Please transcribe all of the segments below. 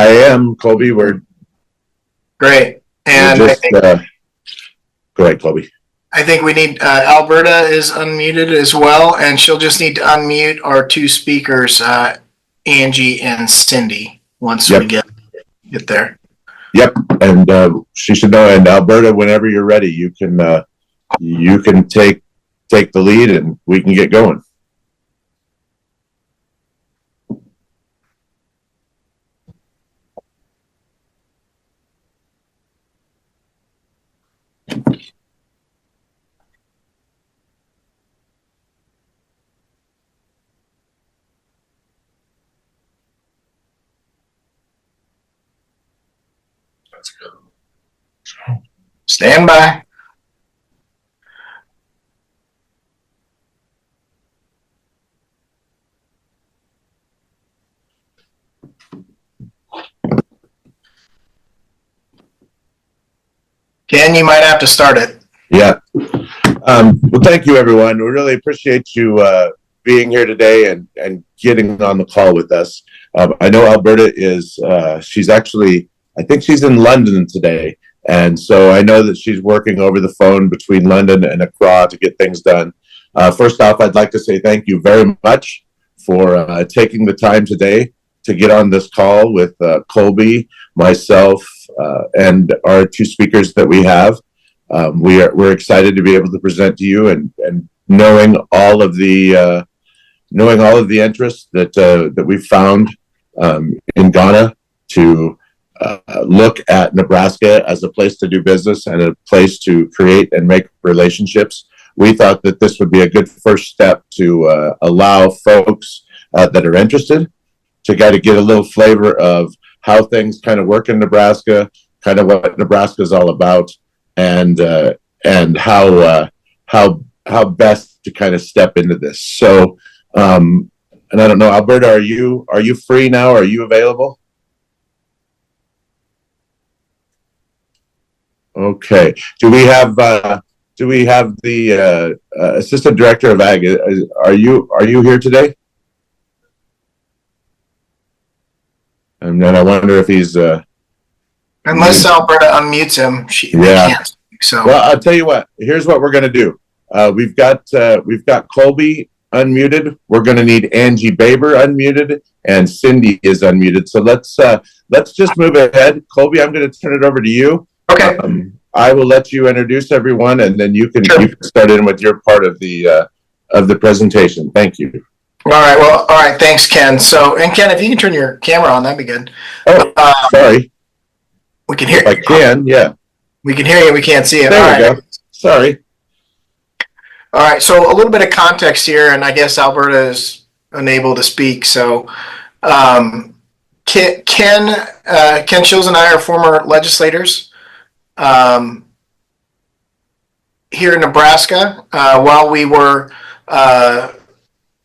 I am, Colby. We're great. And just, go ahead, Colby. I think we need Alberta is unmuted as well, and she'll just need to unmute our two speakers, Angie and Cindi, once we get there. Yep, and she should know. And Alberta, whenever you're ready, you can take the lead, and we can get going. Let's go. Stand by. Ken, you might have to start it. Yeah. Well, thank you, everyone. We really appreciate you being here today and getting on the call with us. I know Alberta is, she's actually, I think she's in London today. And so I know that she's working over the phone between London and Akyaa to get things done. First off, I'd like to say thank you very much for taking the time today to get on this call with Colby, myself, and our two speakers that we have. We're excited to be able to present to you and knowing all of the interests that we've found in Ghana to look at Nebraska as a place to do business and a place to create and make relationships. We thought that this would be a good first step to allow folks that are interested to kind of get a little flavor of how things kind of work in Nebraska, kind of what Nebraska is all about, and how best to kind of step into this. So, and I don't know, Alberta, are you free now? Are you available? Okay. Do we have the assistant director of ag? Are you here today? And then I wonder if he's unless Alberta unmutes him, they can't speak. So well, I'll tell you what. Here's what we're going to do. We've got Colby unmuted. We're going to need Angie Baber unmuted, and Cindi is unmuted. So let's just move ahead. Colby, I'm going to turn it over to you. Okay. I will let you introduce everyone, and then you can start in with your part of the presentation. Thank you. All right. Well, all right. Thanks, Ken. So, and Ken, if you can turn your camera on, that'd be good. Oh, sorry. We can hear. If I can, yeah. We can hear you. We can't see it. There we go. Sorry. All right. So, a little bit of context here, and I guess Alberta is unable to speak. So, Ken Schilz and I are former legislators here in Nebraska. While we were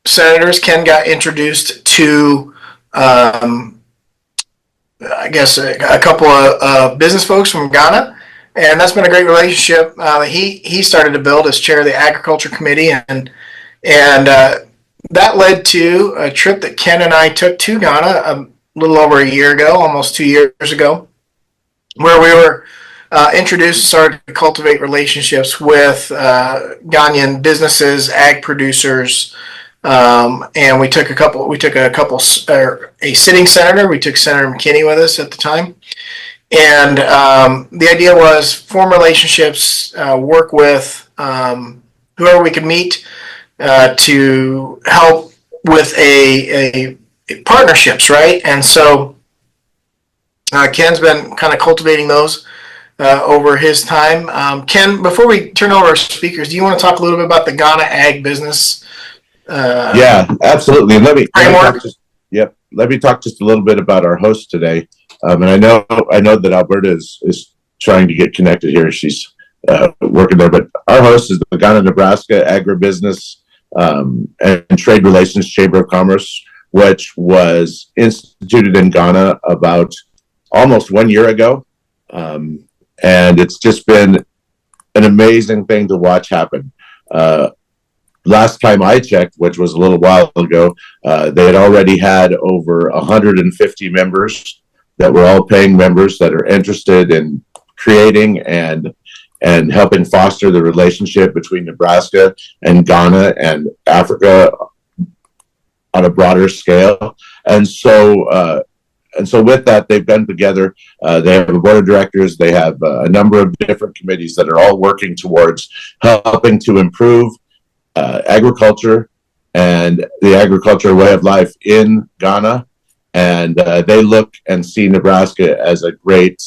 senators, Ken got introduced to, I guess, a couple of business folks from Ghana, and that's been a great relationship. He started to build as chair of the Agriculture Committee, and that led to a trip that Ken and I took to Ghana a little over a year ago, almost 2 years ago, where we were introduced and started to cultivate relationships with Ghanaian businesses, ag producers. And we took a sitting senator. We took Senator McKinney with us at the time. And the idea was form relationships, work with whoever we could meet to help with a partnerships, right? And so Ken's been kind of cultivating those over his time. Ken, before we turn over our speakers, do you want to talk a little bit about the Ghana ag business? Yeah, absolutely. Let me talk just a little bit about our host today. And I know that Alberta is trying to get connected here. She's working there, but our host is the Ghana Nebraska Agribusiness and Trade Relations Chamber of Commerce, which was instituted in Ghana about almost 1 year ago. And it's just been an amazing thing to watch happen. Last time I checked, which was a little while ago, they had already had over 150 members, that we're all paying members that are interested in creating and helping foster the relationship between Nebraska and Ghana and Africa on a broader scale. And so with that, they've been together. They have a board of directors. They have a number of different committees that are all working towards helping to improve agriculture and the agricultural way of life in Ghana. And they look and see Nebraska as a great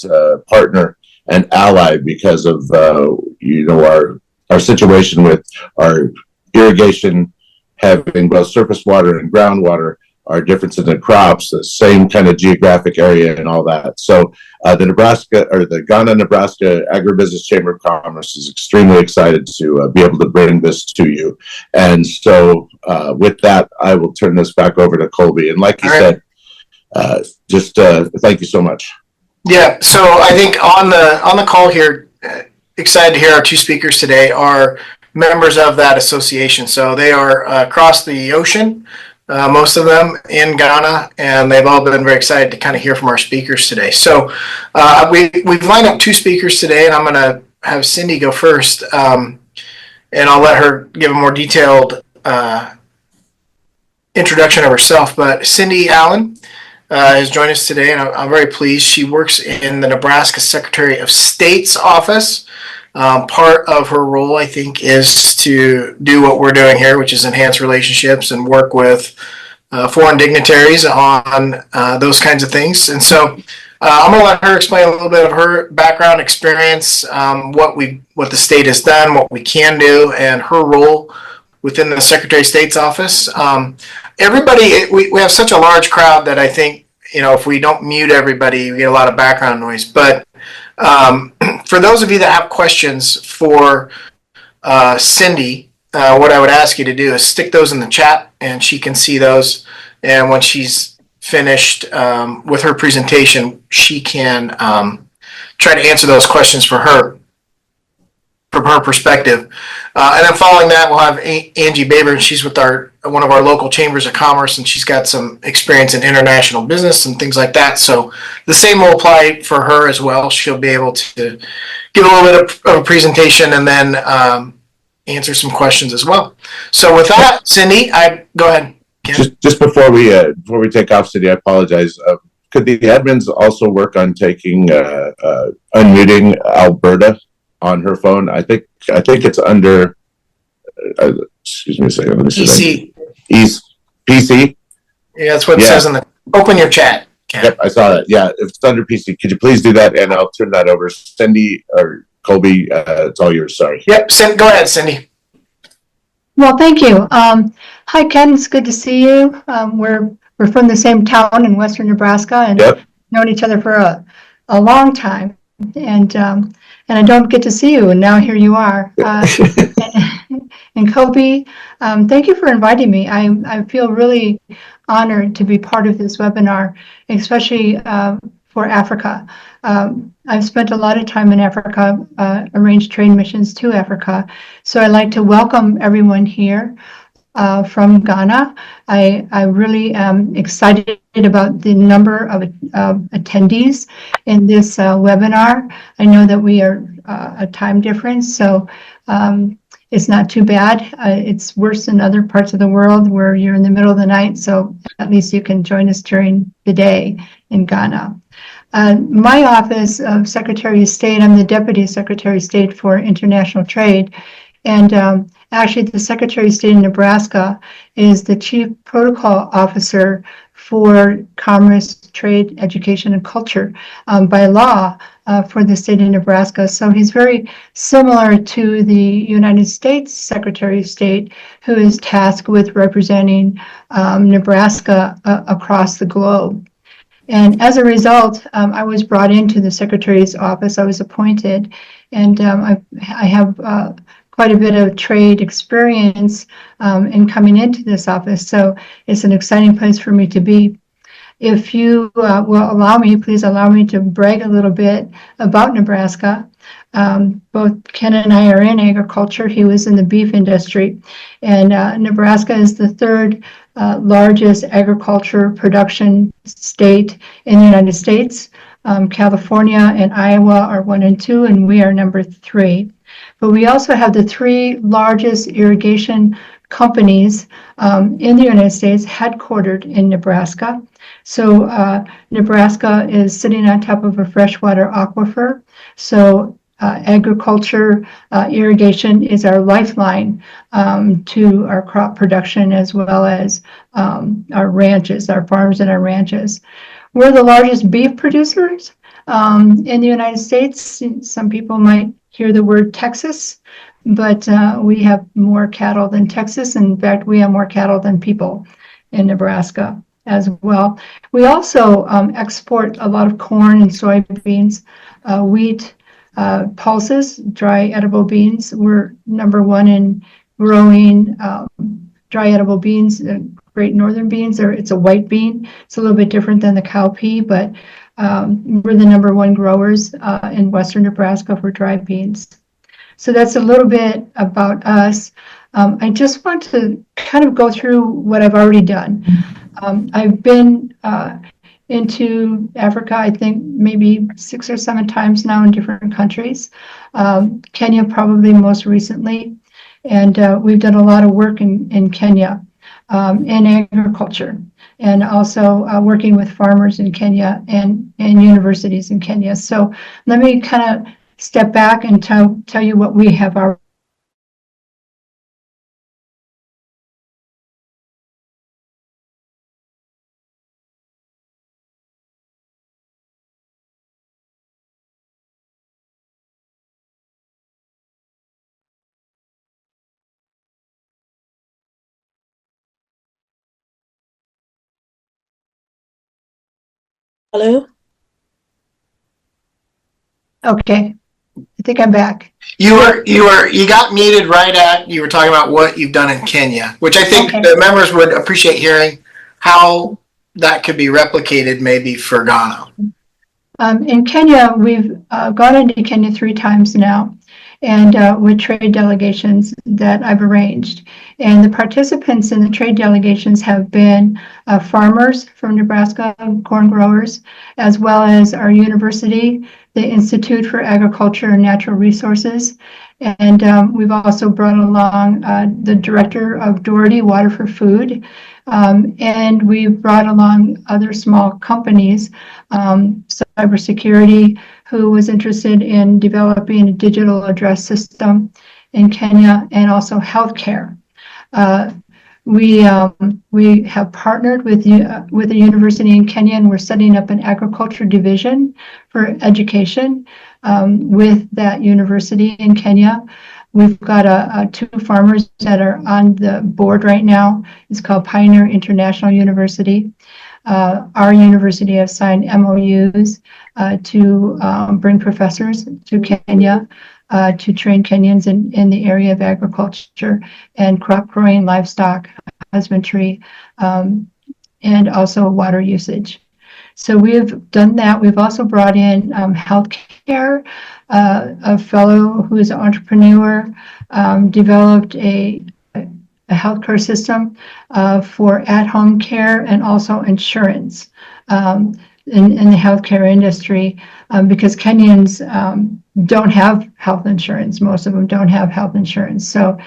partner and ally because of our situation with our irrigation having both surface water and groundwater, our difference in the crops, the same kind of geographic area and all that. So the Ghana-Nebraska Agribusiness Chamber of Commerce is extremely excited to be able to bring this to you. And so with that, I will turn this back over to Colby. And like you said, thank you so much. Yeah, so I think on the call here, excited to hear our two speakers today are members of that association. So they are across the ocean, most of them in Ghana, and they've all been very excited to kind of hear from our speakers today. So we've lined up two speakers today, and I'm going to have Cindi go first, and I'll let her give a more detailed introduction of herself. But Cindi Allen has joined us today, and I'm very pleased. She works in the Nebraska Secretary of State's office. Part of her role, I think, is to do what we're doing here, which is enhance relationships and work with foreign dignitaries on those kinds of things. And so I'm going to let her explain a little bit of her background, experience, what the state has done, what we can do, and her role within the Secretary of State's office. Everybody, we have such a large crowd that I think, if we don't mute everybody, we get a lot of background noise. But for those of you that have questions for Cindi, what I would ask you to do is stick those in the chat, and she can see those. And when she's finished with her presentation, she can try to answer those questions from her perspective. And then following that, we'll have Angie Baber, and she's with one of our local chambers of commerce, and she's got some experience in international business and things like that. So the same will apply for her as well. She'll be able to give a little bit of a presentation and then answer some questions as well. So with that, Cindi, go ahead. Ken. Just before we take off, Cindi, I apologize. Could the admins also work on taking unmuting Alberta on her phone? I think it's under. Excuse me a second. Let me see. PC. Yeah, that's what it says in the. Open your chat. Ken. Yep, I saw that. Yeah, if it's under PC, could you please do that, and I'll turn that over. Cindi or Colby, it's all yours. Sorry. Yep. Go ahead, Cindi. Well, thank you. Hi, Ken. It's good to see you. We're from the same town in western Nebraska, and known each other for a long time. And I don't get to see you, and now here you are. And Colby, thank you for inviting me. I feel really honored to be part of this webinar, especially for Africa. I've spent a lot of time in Africa, arranged trade missions to Africa. So I'd like to welcome everyone here from Ghana. I really am excited about the number of attendees in this webinar. I know that we are a time difference, so it's not too bad. It's worse in other parts of the world where you're in the middle of the night, so at least you can join us during the day in Ghana. My office of Secretary of State, I'm the Deputy Secretary of State for International Trade, and actually the Secretary of State in Nebraska is the Chief Protocol Officer for Commerce, Trade, Education, and Culture by law for the state of Nebraska. So he's very similar to the United States Secretary of State, who is tasked with representing Nebraska across the globe. And as a result, I was brought into the Secretary's office. I was appointed, and I have quite a bit of trade experience in coming into this office. So it's an exciting place for me to be. If you will allow me, please allow me to brag a little bit about Nebraska. Both Ken and I are in agriculture. He was in the beef industry. And Nebraska is the third largest agriculture production state in the United States. California and Iowa are 1 and 2, and we are number 3. But we also have the 3 largest irrigation companies in the United States, headquartered in Nebraska. So Nebraska is sitting on top of a freshwater aquifer. So agriculture, irrigation is our lifeline to our crop production, as well as our ranches, our farms and our ranches. We're the largest beef producers in the United States. Some people might hear the word Texas, but we have more cattle than Texas. In fact, we have more cattle than people in Nebraska as well. We also export a lot of corn and soybeans, wheat, pulses, dry edible beans. We're number 1 in growing dry edible beans. Great Northern beans, it's a white bean. It's a little bit different than the cowpea, but we're the number 1 growers in Western Nebraska for dry beans. So that's a little bit about us. I just want to kind of go through what I've already done. I've been into Africa, I think maybe 6 or 7 times now in different countries. Kenya probably most recently. And we've done a lot of work in Kenya in agriculture, and also working with farmers in Kenya and universities in Kenya. So let me kind of step back and tell you what we have already. Hello? Okay, I think I'm back. You got muted right at, you were talking about what you've done in Kenya, which I think Okay. the members would appreciate hearing how that could be replicated maybe for Ghana. In Kenya, we've gone into Kenya 3 times now, and with trade delegations that I've arranged. And the participants in the trade delegations have been farmers from Nebraska, corn growers, as well as our university, the Institute for Agriculture and Natural Resources. And we've also brought along the director of Doherty Water for Food. And we've brought along other small companies, cybersecurity, who was interested in developing a digital address system in Kenya, and also healthcare. We have partnered with a university in Kenya, and we're setting up an agriculture division for education with that university in Kenya. We've got 2 farmers that are on the board right now. It's called Pioneer International University. Our university has signed MOUs to bring professors to Kenya to train Kenyans in the area of agriculture and crop growing, livestock husbandry, and also water usage. So we've done that. We've also brought in healthcare. A fellow who is an entrepreneur developed a healthcare system for at-home care and also insurance in the healthcare industry, because Kenyans don't have health insurance. Most of them don't have health insurance. So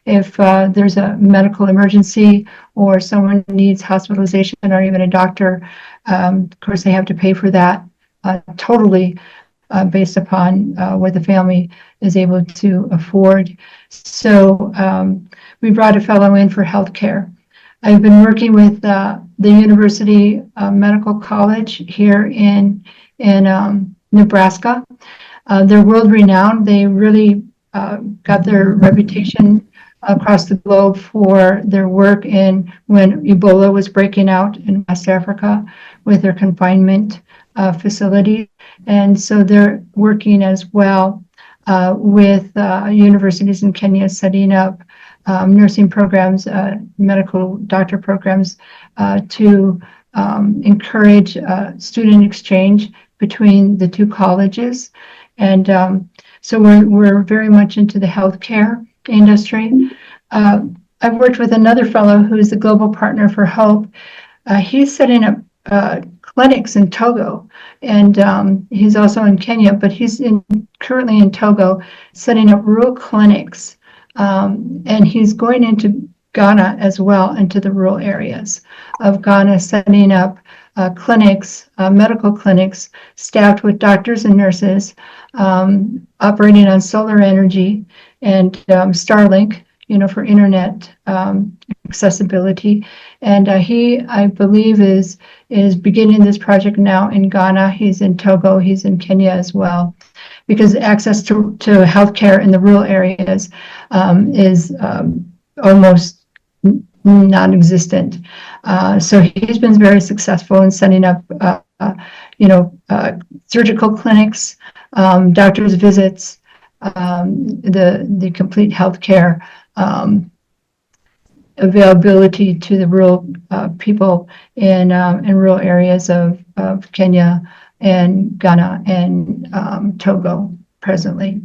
if there's a medical emergency or someone needs hospitalization or even a doctor, of course they have to pay for that totally based upon what the family is able to afford. So we brought a fellow in for healthcare. I've been working with the University Medical College here in Nebraska. They're world renowned. They really got their reputation across the globe for their work in when Ebola was breaking out in West Africa with their confinement facility. And so they're working as well with universities in Kenya, setting up nursing programs, medical doctor programs to encourage student exchange between the 2 colleges. And so we're very much into the healthcare industry. I've worked with another fellow who's the global partner for Hope. He's setting up clinics in Togo, and he's also in Kenya, but he's currently in Togo setting up rural clinics, and he's going into Ghana as well, into the rural areas of Ghana, setting up clinics, medical clinics, staffed with doctors and nurses, operating on solar energy and Starlink, for internet accessibility. And he, I believe, is beginning this project now in Ghana. He's in Togo, he's in Kenya as well, because access to healthcare in the rural areas is almost non-existent. So he's been very successful in setting up, surgical clinics, doctors' visits, the complete healthcare availability to the rural people in rural areas of Kenya and Ghana and Togo presently.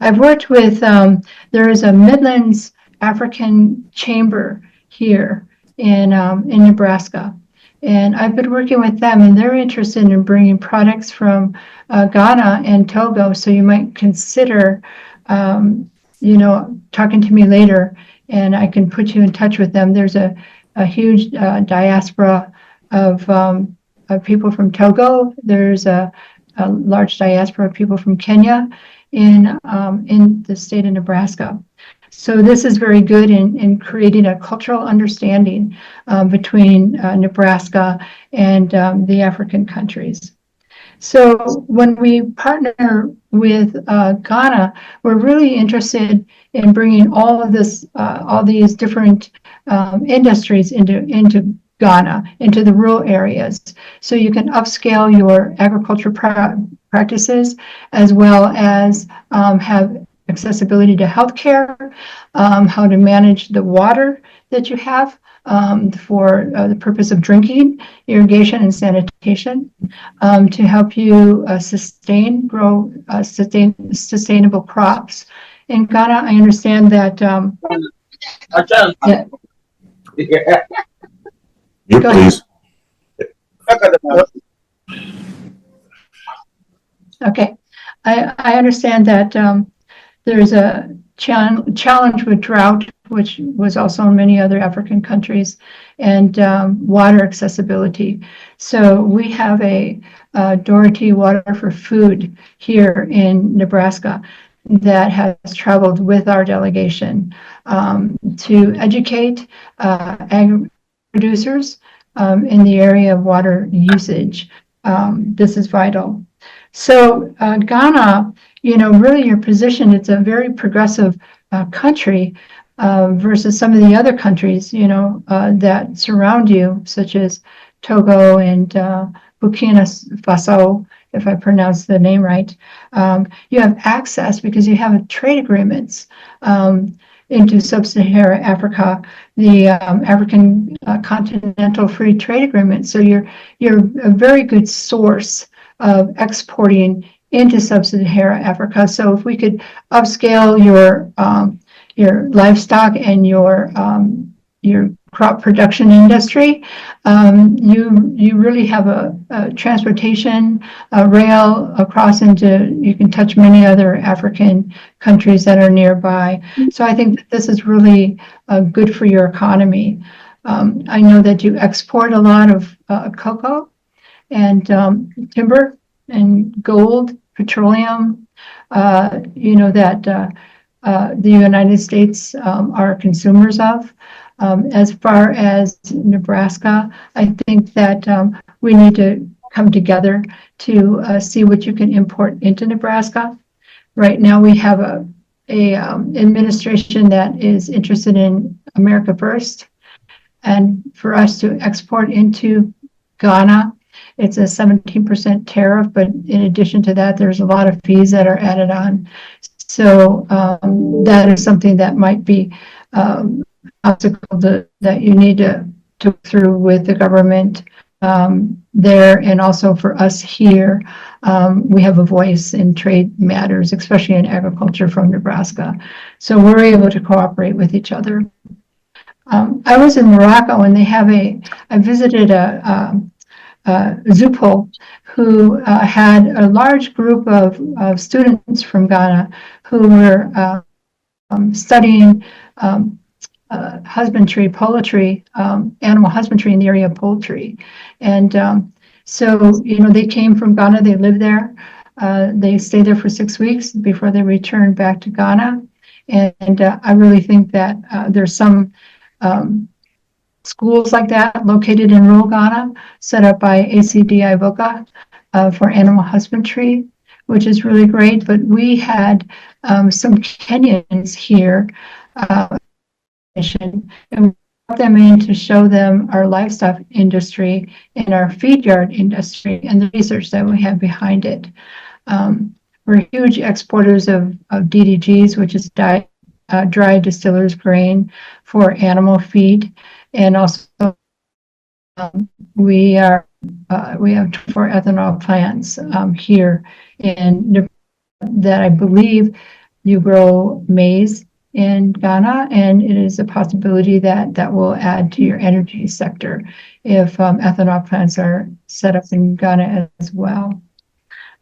I've worked with, there is a Midlands African Chamber here in Nebraska, and I've been working with them, and they're interested in bringing products from Ghana and Togo. So you might consider, talking to me later, and I can put you in touch with them. There's a huge diaspora of people from Togo. There's a large diaspora of people from Kenya in the state of Nebraska. So this is very good in creating a cultural understanding between Nebraska and the African countries. So when we partner with Ghana, we're really interested in bringing all of this, all these different industries into Ghana, into the rural areas. So you can upscale your agriculture practices, as well as have accessibility to healthcare, how to manage the water that you have for the purpose of drinking, irrigation, and sanitation, to help you grow sustainable crops. In Ghana, I understand that. You please. Okay, I understand that there's a challenge with drought, which was also in many other African countries, and water accessibility. So we have a Dorothy Water for Food here in Nebraska that has traveled with our delegation to educate producers in the area of water usage. This is vital. So Ghana, really your position, it's a very progressive country versus some of the other countries, that surround you, such as Togo and Burkina Faso, if I pronounce the name right. You have access because you have trade agreements into sub-Saharan Africa, the African Continental Free Trade Agreement. So you're a very good source of exporting into sub-Saharan Africa. So if we could upscale your livestock and your crop production industry, you really have a transportation, rail across you can touch many other African countries that are nearby. So I think that this is really good for your economy. I know that you export a lot of cocoa and timber and gold, petroleum, that the United States are consumers of. As far as Nebraska, I think that we need to come together to see what you can import into Nebraska. Right now, we have a administration that is interested in America First, and for us to export into Ghana, it's a 17% tariff, but in addition to that, there's a lot of fees that are added on. So that is something that might be obstacle that you need to go through with the government there, and also for us here. We have a voice in trade matters, especially in agriculture from Nebraska. So we're able to cooperate with each other. I was in Morocco and I visited Zupo, who had a large group of students from Ghana who were studying husbandry, poultry, animal husbandry in the area of poultry. And so, they came from Ghana, they lived there. They stayed there for 6 weeks before they returned back to Ghana. And I really think that there's some schools like that located in rural Ghana, set up by ACDI Boca for animal husbandry, which is really great. But we had some Kenyans here, and we brought them in to show them our livestock industry and our feed yard industry and the research that we have behind it. We're huge exporters of DDGs, which is dry distillers grain for animal feed. And also, we have 4 ethanol plants here that I believe you grow maize in Ghana, and it is a possibility that will add to your energy sector if ethanol plants are set up in Ghana as well.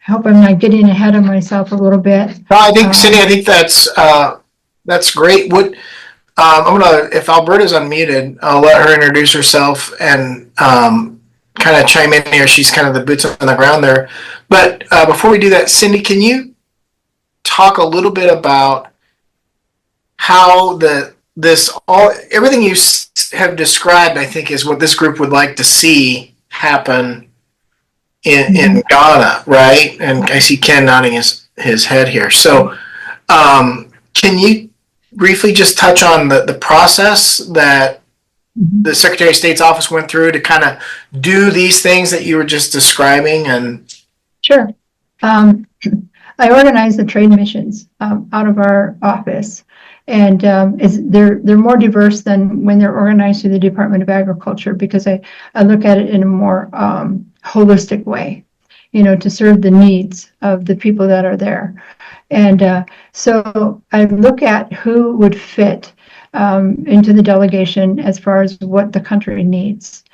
I hope I'm not getting ahead of myself a little bit. No, I think, Cindi, I think that's great. I'm gonna, if Alberta's unmuted, I'll let her introduce herself and kind of chime in here. She's kind of the boots on the ground there. But before we do that, Cindi, can you talk a little bit about how everything you have described, I think, is what this group would like to see happen in Ghana, right? And I see Ken nodding his head here. So can you briefly just touch on the process that the Secretary of State's office went through to kind of do these things that you were just describing? And Sure. I organized the trade missions out of our office, and they're more diverse than when they're organized through the Department of Agriculture, because I look at it in a more holistic way, to serve the needs of the people that are there. And so I look at who would fit into the delegation as far as what the country needs.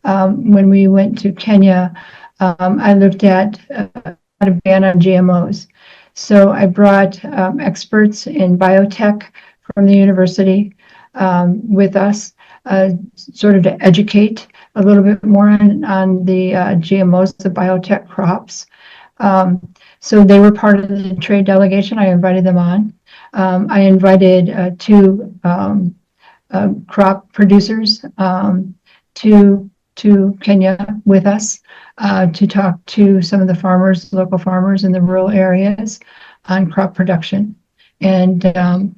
When we went to Kenya, I looked at how to ban on GMOs. So I brought experts in biotech from the university with us, sort of to educate a little bit more on the GMOs, the biotech crops. So they were part of the trade delegation. I invited them on. I invited 2 crop producers to Kenya with us to talk to some of the farmers, local farmers in the rural areas on crop production and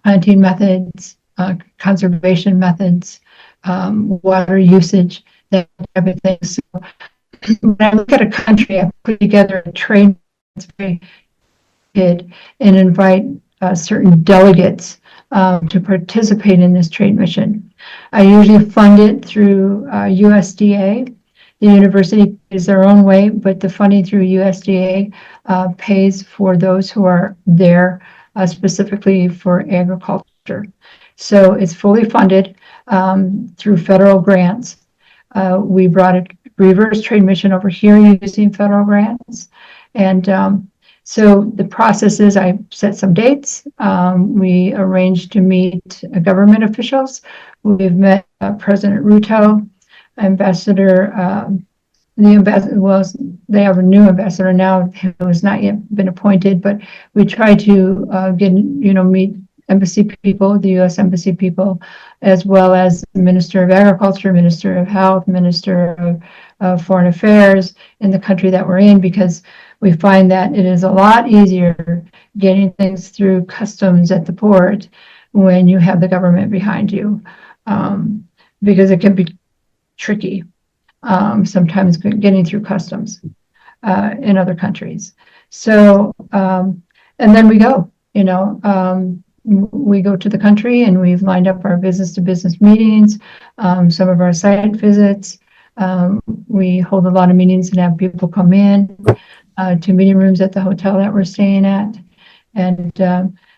planting methods, conservation methods, water usage, that type of thing. So when I look at a country, I put together a trade that's very good and invite certain delegates to participate in this trade mission. I usually fund it through USDA. The university pays their own way, but the funding through USDA pays for those who are there specifically for agriculture. So it's fully funded through federal grants. We brought a reverse trade mission over here using federal grants. And so the process is I set some dates. We arranged to meet government officials. We've met President Ruto, Ambassador, they have a new ambassador now who has not yet been appointed, but we try to meet embassy people, the U.S. embassy people, as well as the Minister of Agriculture, Minister of Health, Minister of Foreign Affairs in the country that we're in, because we find that it is a lot easier getting things through customs at the port when you have the government behind you, because it can be tricky sometimes getting through customs in other countries. So, and then we go, we go to the country and we've lined up our business to business meetings, some of our site visits. We hold a lot of meetings and have people come in to meeting rooms at the hotel that we're staying at. And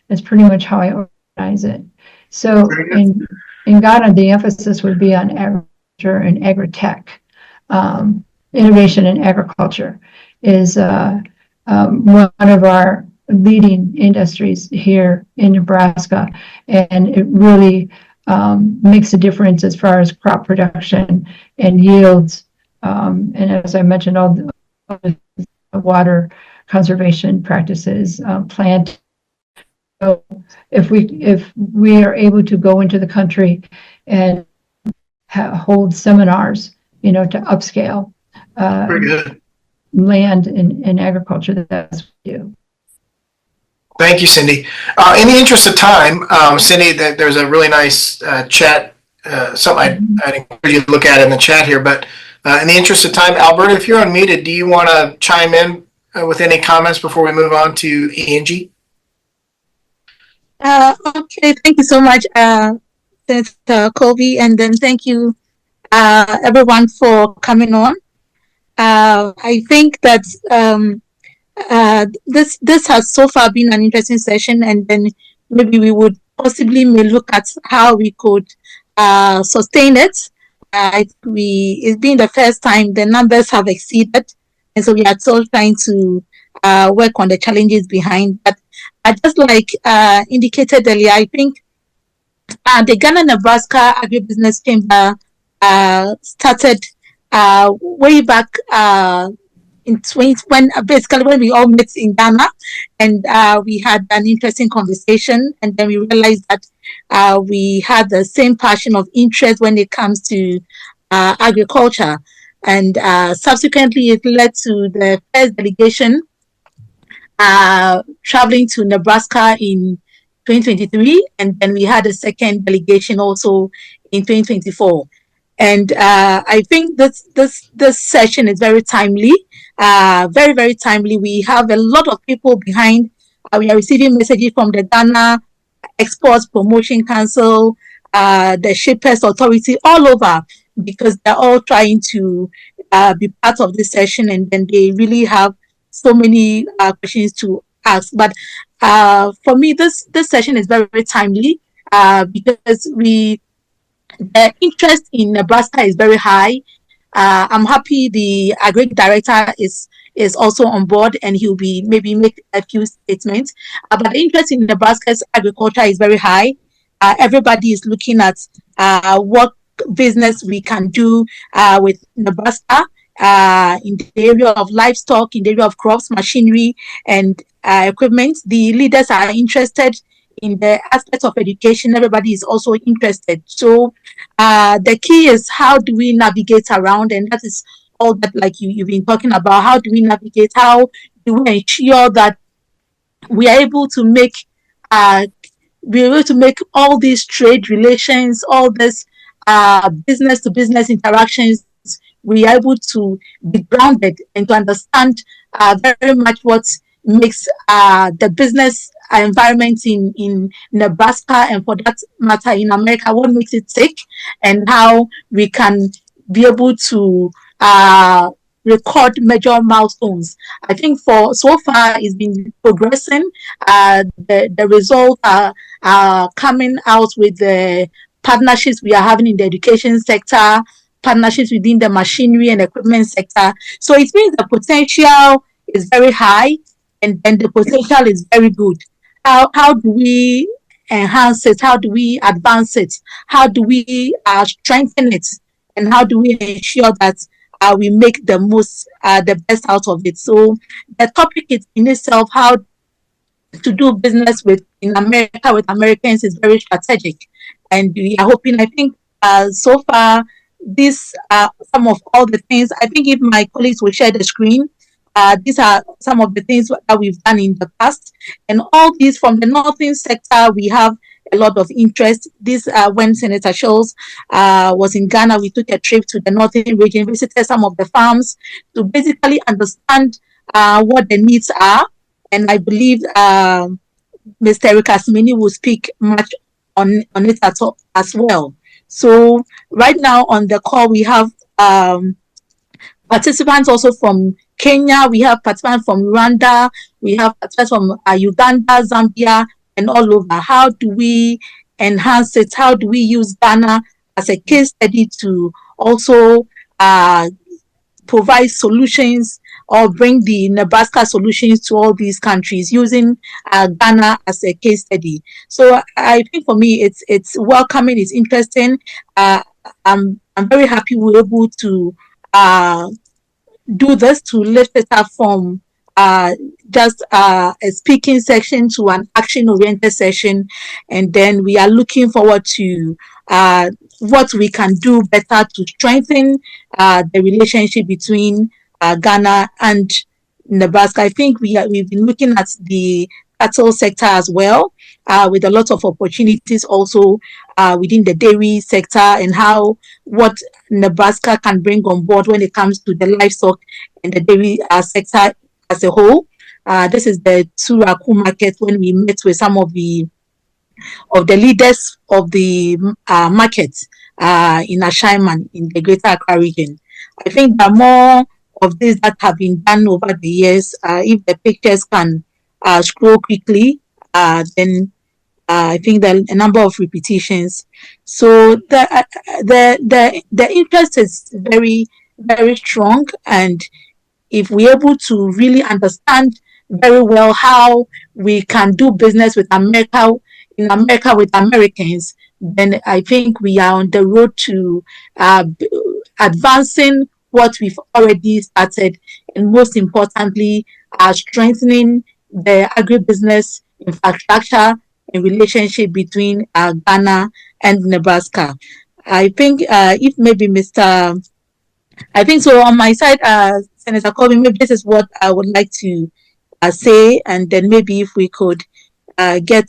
it's pretty much how I organize it. So in Ghana, the emphasis would be on agriculture and agri-tech. Innovation in agriculture is one of our leading industries here in Nebraska, and it really makes a difference as far as crop production and yields. And as I mentioned, all the water conservation practices, plant. So if we are able to go into the country and hold seminars, to upscale land and agriculture, that's what we do. Thank you, Cindi. In the interest of time, Cindi, there's a really nice chat, something I'd encourage you to look at in the chat here. But in the interest of time, Alberta, if you're unmuted, do you want to chime in with any comments before we move on to Angie? Okay, thank you so much, Colby, and then thank you, everyone, for coming on. I think that this has so far been an interesting session, and then maybe we would possibly may look at how we could sustain it. It's been the first time the numbers have exceeded, and so we are still trying to work on the challenges behind. But just like indicated earlier, I think the Ghana-Nebraska Agribusiness Chamber started way back in when we all met in Ghana, and we had an interesting conversation, and then we realized that we had the same passion of interest when it comes to agriculture, and subsequently it led to the first delegation traveling to Nebraska in 2023, and then we had a second delegation also in 2024. And I think this session is very timely, very, very timely. We have a lot of people behind. We are receiving messages from the Ghana Exports Promotion Council, the Shippers Authority, all over, because they're all trying to be part of this session, and then they really have so many questions to ask. But for me, this session is very, very timely because the interest in Nebraska is very high. I'm happy the Agri Director is also on board, and he'll be maybe make a few statements. But the interest in Nebraska's agriculture is very high. Everybody is looking at what business we can do with Nebraska in the area of livestock, in the area of crops, machinery, and equipment. The leaders are interested in the aspects of education. Everybody is also interested. So the key is, how do we navigate around? And that is all that, like you've been talking about. How do we navigate? How do we ensure that we are able to make all these trade relations, all this business to business interactions, we are able to be grounded and to understand very much what makes the business environment in Nebraska, and for that matter in America, what makes it tick, and how we can be able to record major milestones. I think for so far it's been progressing. The results are coming out with the partnerships we are having in the education sector, partnerships within the machinery and equipment sector. So it means the potential is very high, and the potential is very good. How do we enhance it? How do we advance it? How do we strengthen it? And how do we ensure that we make the most, the best out of it? So the topic is in itself, how to do business in America with Americans, is very strategic. And we are hoping, I think so far, these are some of all the things. I think if my colleagues will share the screen, these are some of the things that we've done in the past. And all these from the northern sector, we have a lot of interest. This when Senator Schilz was in Ghana, we took a trip to the northern region, visited some of the farms to basically understand what the needs are. And I believe Mr. Asamani will speak much on it as well. So right now on the call, we have participants also from Kenya, we have participants from Rwanda, we have participants from Uganda, Zambia, and all over. How do we enhance it? How do we use Ghana as a case study to also provide solutions or bring the Nebraska solutions to all these countries using Ghana as a case study? So I think for me, it's welcoming, it's interesting. I'm very happy we're able to do this, to lift it up from just a speaking section to an action-oriented session, and then we are looking forward to what we can do better to strengthen the relationship between Ghana and Nebraska. I think we've been looking at the cattle sector as well, with a lot of opportunities also within the dairy sector, and what Nebraska can bring on board when it comes to the livestock and the dairy sector as a whole. This is the Turaku market when we met with some of the leaders of the market in Ashaman in the Greater Accra region. I think there are more of these that have been done over the years. If the pictures can scroll quickly, then I think there are a number of repetitions. So the interest is very, very strong, and if we're able to really understand very well how we can do business with America, in America with Americans, then I think we are on the road to advancing what we've already started, and most importantly, strengthening the agribusiness infrastructure and relationship between Ghana and Nebraska. I think if maybe I think so on my side, Senator Colby, maybe this is what I would like to say, and then maybe if we could get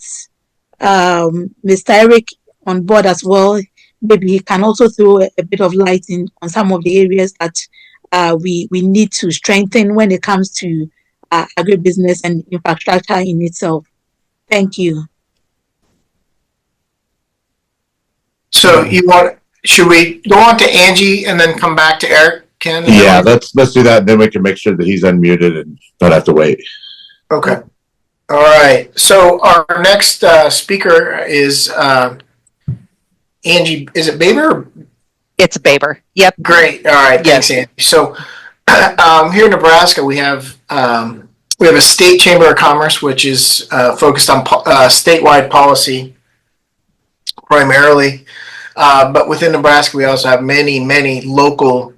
Mr. Eric on board as well, maybe he can also throw a bit of light on some of the areas that we need to strengthen when it comes to agribusiness and infrastructure in itself. Thank you. So should we go on to Angie and then come back to Eric, Ken? Yeah, let's do that. Then we can make sure that he's unmuted and not have to wait. Okay. All right. So our next speaker is Angie. Is it Baber? It's Baber. Yep. Great. All right. Thanks, Angie. So here in Nebraska, we have a state chamber of commerce, which is focused on statewide policy primarily. But within Nebraska, we also have many, many local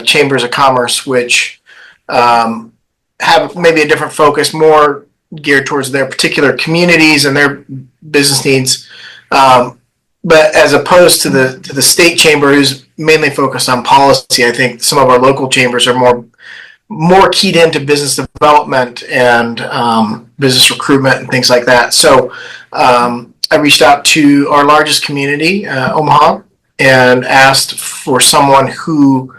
chambers of commerce, which have maybe a different focus, more geared towards their particular communities and their business needs. But as opposed to the state chamber, who's mainly focused on policy, I think some of our local chambers are more keyed into business development and business recruitment and things like that. So I reached out to our largest community, Omaha, and asked for someone who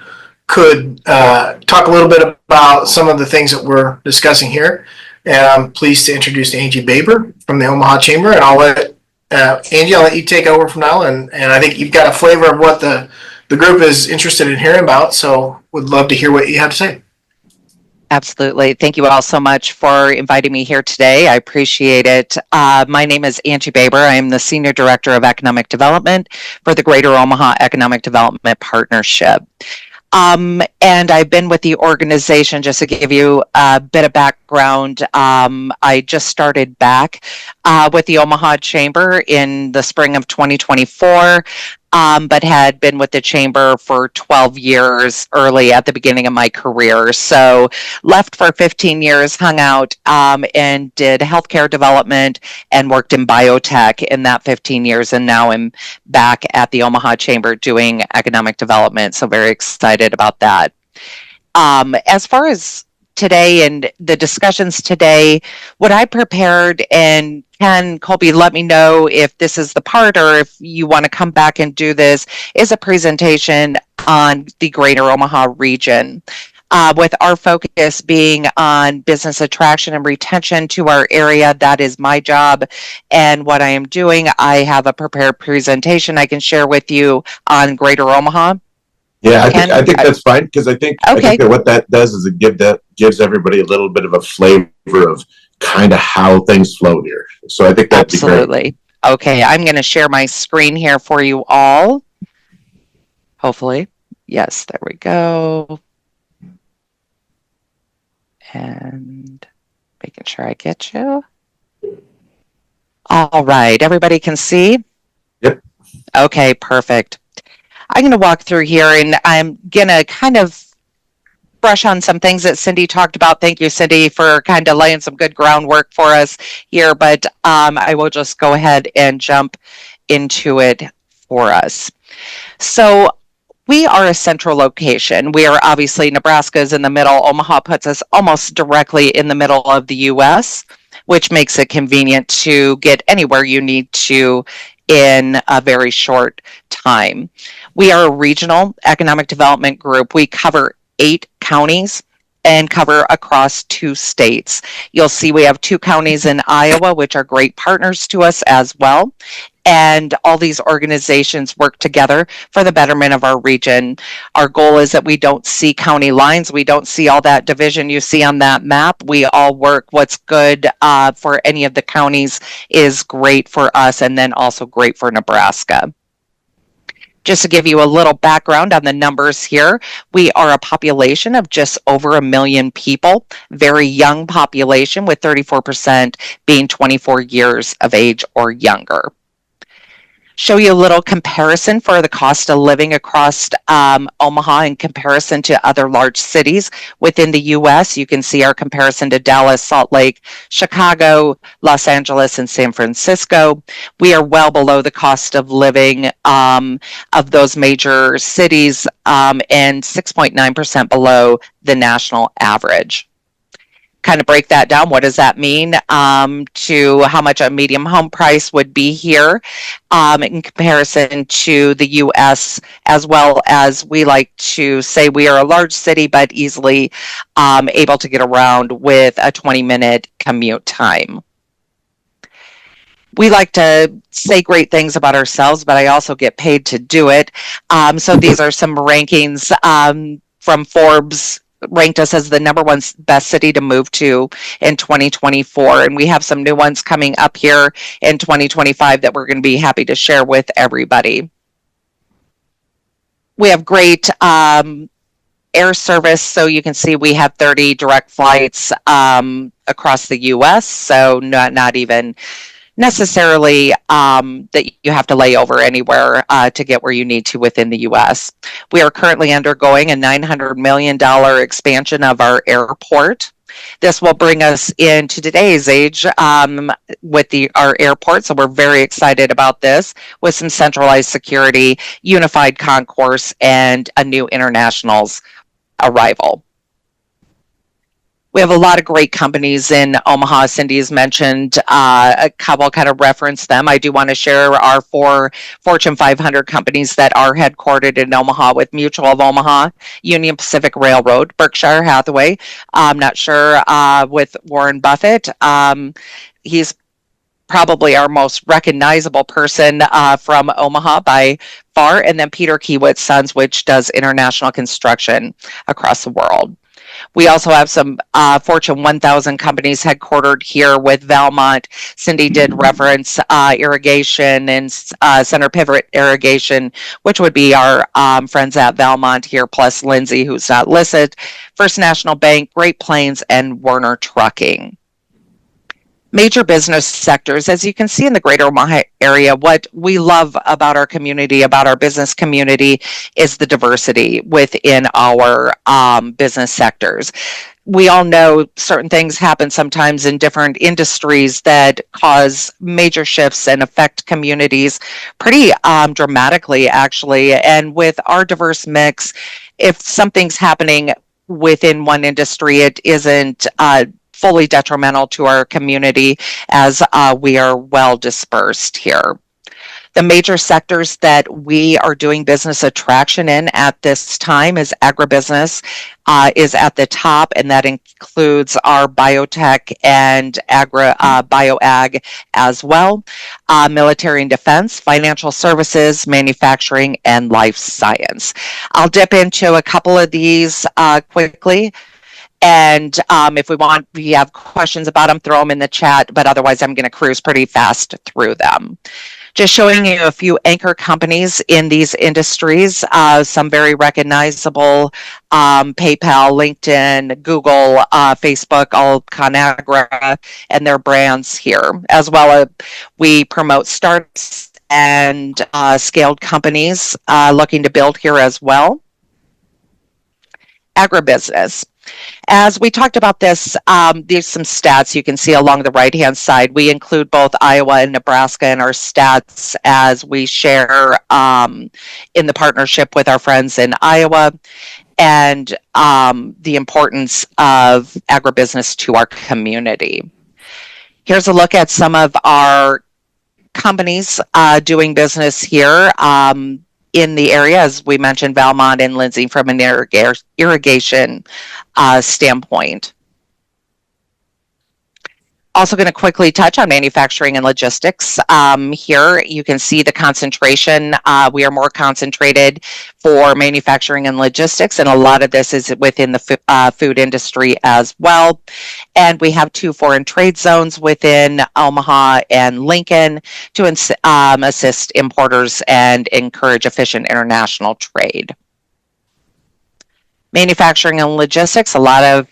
could talk a little bit about some of the things that we're discussing here. And I'm pleased to introduce Angie Baber from the Omaha Chamber. And I'll let Angie, I'll let you take over from now. And I think you've got a flavor of what the group is interested in hearing about. So would love to hear what you have to say. Absolutely. Thank you all so much for inviting me here today. I appreciate it. My name is Angie Baber. I am the Senior Director of Economic Development for the Greater Omaha Economic Development Partnership. And I've been with the organization, just to give you a bit of background, I just started back with the Omaha Chamber in the spring of 2024. But had been with the chamber for 12 years early at the beginning of my career. So left for 15 years, hung out and did healthcare development and worked in biotech in that 15 years. And now I'm back at the Omaha Chamber doing economic development. So very excited about that. As far as today and the discussions today, what I prepared, and Ken, Colby, let me know if this is the part or if you want to come back and do this, is a presentation on the Greater Omaha region, with our focus being on business attraction and retention to our area. That is my job and what I am doing. I have a prepared presentation I can share with you on Greater Omaha. Yeah, I think that's fine, because I think that what that does is it gives everybody a little bit of a flavor of kind of how things flow here. So I think that'd be great. Okay, I'm going to share my screen here for you all. Hopefully. Yes, there we go. And making sure I get you. All right, everybody can see? Yep. Okay, perfect. I'm going to walk through here and I'm going to kind of brush on some things that Cindi talked about. Thank you, Cindi, for kind of laying some good groundwork for us here, but I will just go ahead and jump into it for us. So we are a central location. We are obviously, Nebraska is in the middle. Omaha puts us almost directly in the middle of the U.S., which makes it convenient to get anywhere you need to in a very short time. We are a regional economic development group. We cover 8 counties and cover across 2 states. You'll see we have 2 counties in Iowa, which are great partners to us as well. And all these organizations work together for the betterment of our region. Our goal is that we don't see county lines. We don't see all that division you see on that map. We all work. What's good for any of the counties is great for us, and then also great for Nebraska. Just to give you a little background on the numbers here, we are a population of just over 1 million people, very young population with 34% being 24 years of age or younger. Show you a little comparison for the cost of living across Omaha in comparison to other large cities within the U.S. You can see our comparison to Dallas, Salt Lake, Chicago, Los Angeles, and San Francisco. We are well below the cost of living of those major cities and 6.9% below the national average. Kind of break that down. What does that mean to how much a medium home price would be here in comparison to the U.S., as well as we like to say we are a large city, but easily able to get around with a 20-minute commute time. We like to say great things about ourselves, but I also get paid to do it. So these are some rankings from Forbes. Ranked us as the #1 best city to move to in 2024. And we have some new ones coming up here in 2025 that we're going to be happy to share with everybody. We have great air service. So you can see we have 30 direct flights across the U.S. So not even necessarily that you have to lay over anywhere to get where you need to within the U.S. We are currently undergoing a $900 million expansion of our airport. This will bring us into today's age with our airport, so we're very excited about this, with some centralized security, unified concourse, and a new internationals arrival. We have a lot of great companies in Omaha. Cindi has mentioned a couple, kind of reference them. I do want to share our 4 Fortune 500 companies that are headquartered in Omaha, with Mutual of Omaha, Union Pacific Railroad, Berkshire Hathaway. I'm not sure with Warren Buffett. He's probably our most recognizable person from Omaha by far. And then Peter Kiewitz Sons, which does international construction across the world. We also have some Fortune 1000 companies headquartered here with Valmont. Cindi did reference irrigation and Center Pivot Irrigation, which would be our friends at Valmont here, plus Lindsay, who's not listed, First National Bank, Great Plains, and Werner Trucking. Major business sectors, as you can see in the greater Omaha area, what we love about our community, about our business community, is the diversity within our business sectors. We all know certain things happen sometimes in different industries that cause major shifts and affect communities pretty dramatically, actually. And with our diverse mix, if something's happening within one industry, it isn't fully detrimental to our community, as we are well dispersed here. The major sectors that we are doing business attraction in at this time is agribusiness is at the top, and that includes our biotech and bioag as well, military and defense, financial services, manufacturing, and life science. I'll dip into a couple of these quickly. And if we have questions about them, throw them in the chat, but otherwise I'm going to cruise pretty fast through them. Just showing you a few anchor companies in these industries, some very recognizable, PayPal, LinkedIn, Google, Facebook, all ConAgra and their brands here. As well, we promote startups and scaled companies looking to build here as well. Agribusiness. As we talked about this, there's some stats you can see along the right-hand side. We include both Iowa and Nebraska in our stats as we share in the partnership with our friends in Iowa, and the importance of agribusiness to our community. Here's a look at some of our companies doing business here. In the area, as we mentioned, Valmont and Lindsay from an irrigation standpoint. Also going to quickly touch on manufacturing and logistics. Here you can see the concentration. We are more concentrated for manufacturing and logistics, and a lot of this is within the food industry as well. And we have 2 foreign trade zones within Omaha and Lincoln to assist importers and encourage efficient international trade. Manufacturing and logistics, a lot of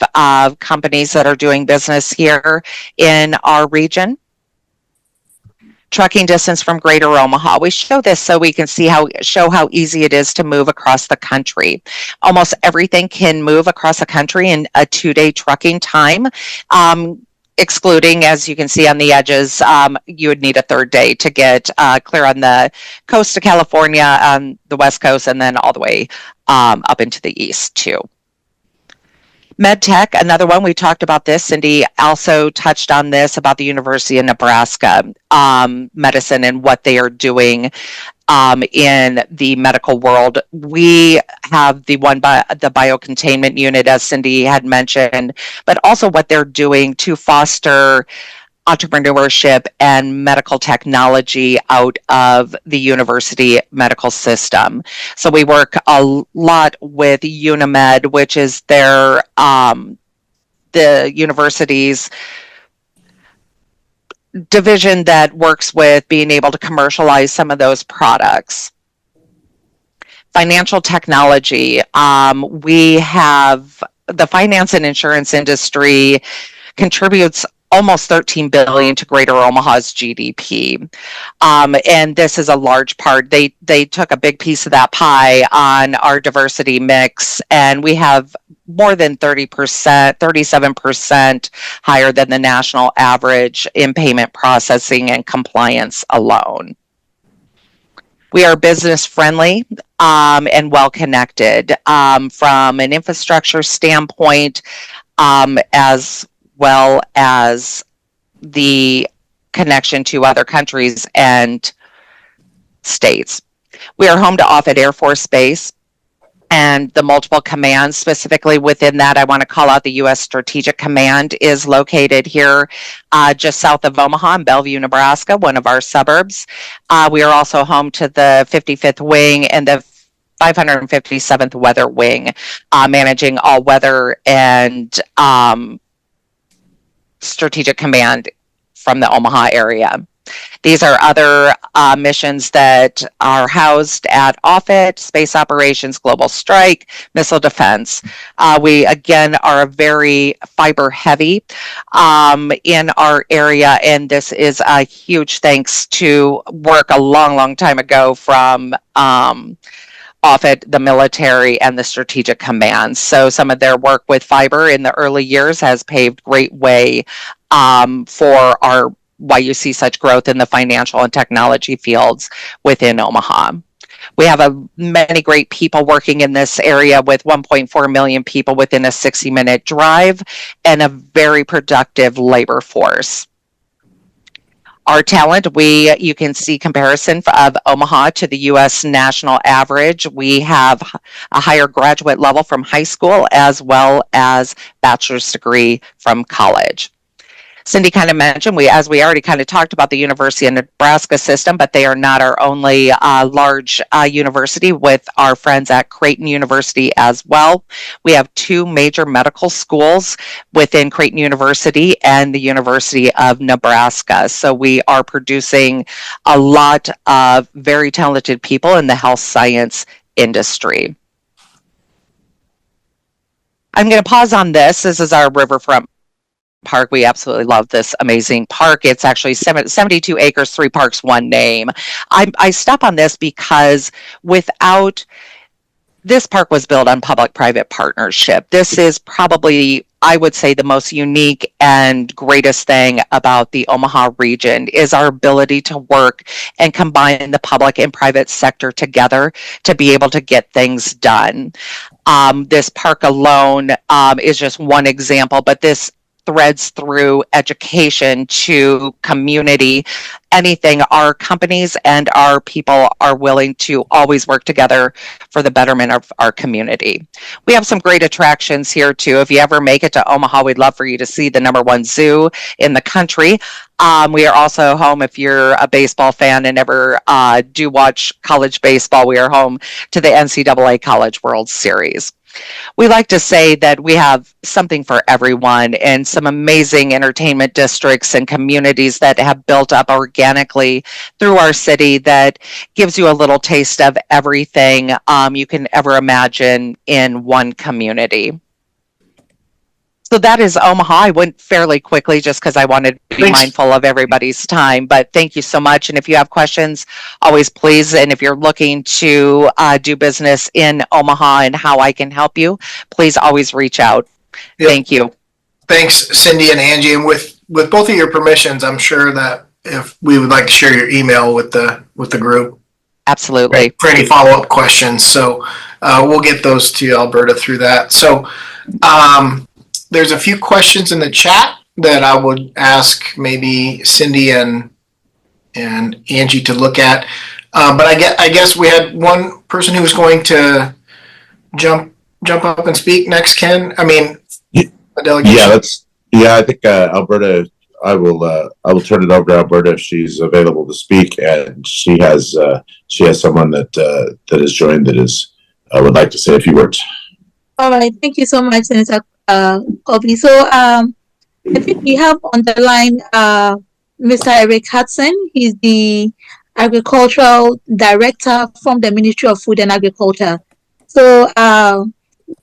companies that are doing business here in our region. Trucking distance from Greater Omaha. We show this so we can show how easy it is to move across the country. Almost everything can move across the country in a 2-day trucking time. Excluding, as you can see on the edges, you would need a 3rd day to get clear on the coast of California, on the West Coast, and then all the way up into the east too. MedTech, another one, we talked about this. Cindi also touched on this about the University of Nebraska medicine and what they are doing in the medical world. We have the biocontainment unit, as Cindi had mentioned, but also what they're doing to foster entrepreneurship and medical technology out of the university medical system. So we work a lot with UNIMED, which is their the university's division that works with being able to commercialize some of those products. Financial technology. We have the finance and insurance industry contributes almost $13 billion to Greater Omaha's GDP. And this is a large part. They took a big piece of that pie on our diversity mix, and we have more than 30%, 37% higher than the national average in payment processing and compliance alone. We are business friendly and well connected from an infrastructure standpoint, as well as the connection to other countries and states. We are home to Offutt Air Force Base and the multiple commands. Specifically within that, I want to call out the U.S. Strategic Command is located here just south of Omaha in Bellevue, Nebraska, one of our suburbs. We are also home to the 55th Wing and the 557th Weather Wing, managing all weather and Strategic Command from the Omaha area. These are other missions that are housed at Offutt: Space Operations, Global Strike, Missile Defense. We, again, are very fiber heavy in our area, and this is a huge thanks to work a long time ago from Offutt, the military, and the Strategic Command. So some of their work with fiber in the early years has paved great way for why you see such growth in the financial and technology fields within Omaha. We have many great people working in this area with 1.4 million people within a 60-minute drive and a very productive labor force. Our talent, you can see comparison of Omaha to the U.S. national average. We have a higher graduate level from high school as well as bachelor's degree from college. Cindi kind of mentioned, as we already kind of talked about the University of Nebraska system, but they are not our only large university, with our friends at Creighton University as well. We have 2 major medical schools within Creighton University and the University of Nebraska. So we are producing a lot of very talented people in the health science industry. I'm going to pause on this. This is our riverfront park. We absolutely love this amazing park. It's actually 72 acres, 3 parks, 1 name. I stop on this because this park was built on public-private partnership. This is probably, I would say, the most unique and greatest thing about the Omaha region is our ability to work and combine the public and private sector together to be able to get things done. This park alone is just one example, but this threads through education to community, anything. Our companies and our people are willing to always work together for the betterment of our community. We have some great attractions here too. If you ever make it to Omaha, we'd love for you to see the #1 zoo in the country. We are also home, if you're a baseball fan and ever do watch college baseball, we are home to the NCAA College World Series. We like to say that we have something for everyone and some amazing entertainment districts and communities that have built up organically through our city that gives you a little taste of everything you can ever imagine in one community. So that is Omaha. I went fairly quickly just because I wanted to be mindful of everybody's time, but thank you so much. And if you have questions, always please. And if you're looking to do business in Omaha and how I can help you, please always reach out. Yep. Thank you. Thanks, Cindi and Angie. And with both of your permissions, I'm sure that if we would like to share your email with the group. Absolutely. For any follow-up questions. So we'll get those to Alberta through that. So there's a few questions in the chat that I would ask maybe Cindi and Angie to look at. But I guess we had one person who was going to jump up and speak next, Ken. I mean, a delegation. I think Alberta. I will turn it over to Alberta if she's available to speak, and she has someone that has joined that would like to say a few words. All right, thank you so much, Senator Colby. So I think we have on the line Mr. Eric Hudson. He's the Agricultural Director from the Ministry of Food and Agriculture. So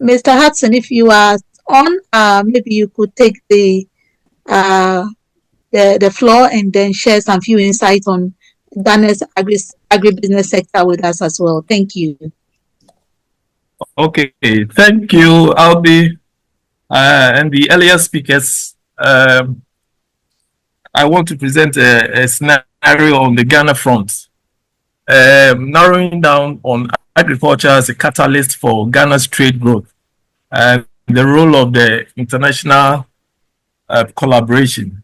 Mr. Hudson, if you are on, maybe you could take the floor and then share some few insights on Ghana's agribusiness sector with us as well. Thank you. Okay, thank you, Albie, and the earlier speakers. I want to present a scenario on the Ghana front, narrowing down on agriculture as a catalyst for Ghana's trade growth and the role of the international collaboration.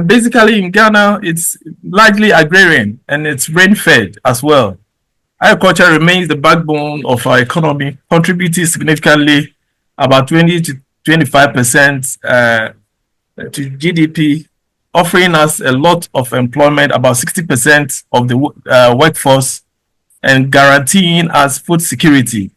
Basically, in Ghana, it's largely agrarian and it's rain-fed as well. Agriculture remains the backbone of our economy, contributing significantly about 20 to 25% to GDP, offering us a lot of employment, about 60% of the workforce, and guaranteeing us food security.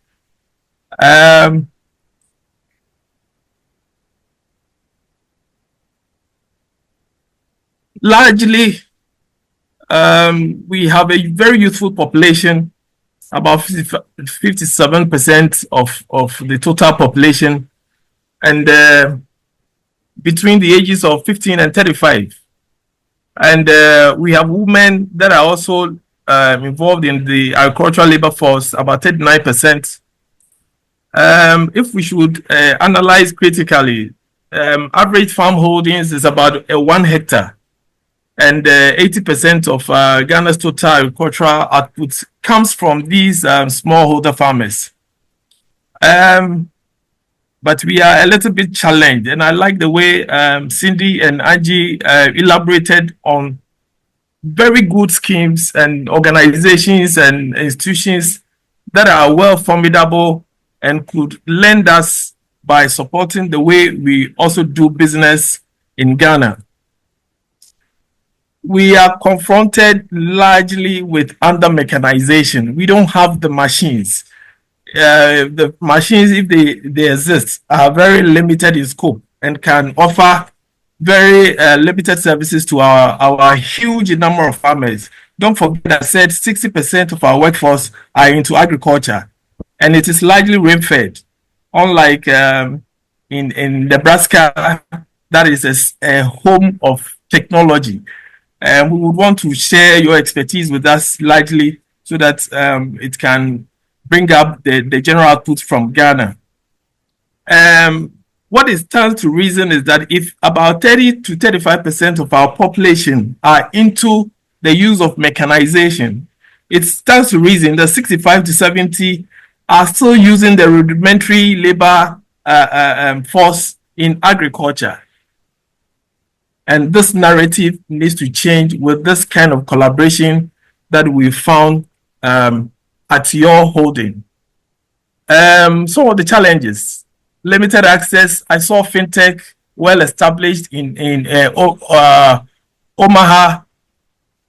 Largely, we have a very youthful population, about 57% of the total population, and between the ages of 15 and 35. And we have women that are also involved in the agricultural labor force, about 39%. If we should analyze critically, average farm holdings is about 1 hectare. And 80% of Ghana's total agricultural output comes from these smallholder farmers. But we are a little bit challenged. And I like the way Cindi and Angie elaborated on very good schemes and organizations and institutions that are well formidable and could lend us by supporting the way we also do business in Ghana. We are confronted largely with under mechanization. We don't have the machines. The machines, if they exist, are very limited in scope and can offer very limited services to our huge number of farmers. Don't forget I said 60% of our workforce are into agriculture, and it is largely rain-fed. Unlike in Nebraska, that is a home of technology. And we would want to share your expertise with us largely so that it can bring up the general output from Ghana. What it stands to reason is that if about 30 to 35% of our population are into the use of mechanization, it stands to reason that 65 to 70 are still using the rudimentary labor force in agriculture. And this narrative needs to change with this kind of collaboration that we found at your holding. Some of the challenges: limited access. I saw fintech well established in Omaha,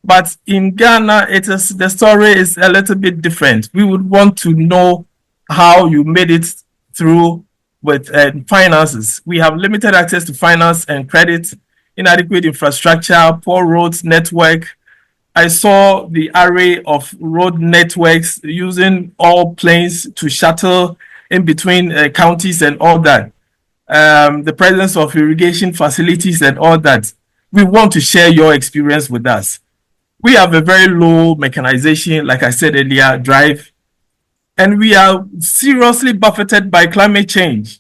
but in Ghana, the story is a little bit different. We would want to know how you made it through with finances. We have limited access to finance and credit, inadequate infrastructure, poor roads network. I saw the array of road networks using all planes to shuttle in between counties and all that. The presence of irrigation facilities and all that. We want to share your experience with us. We have a very low mechanization, like I said earlier, drive, and we are seriously buffeted by climate change.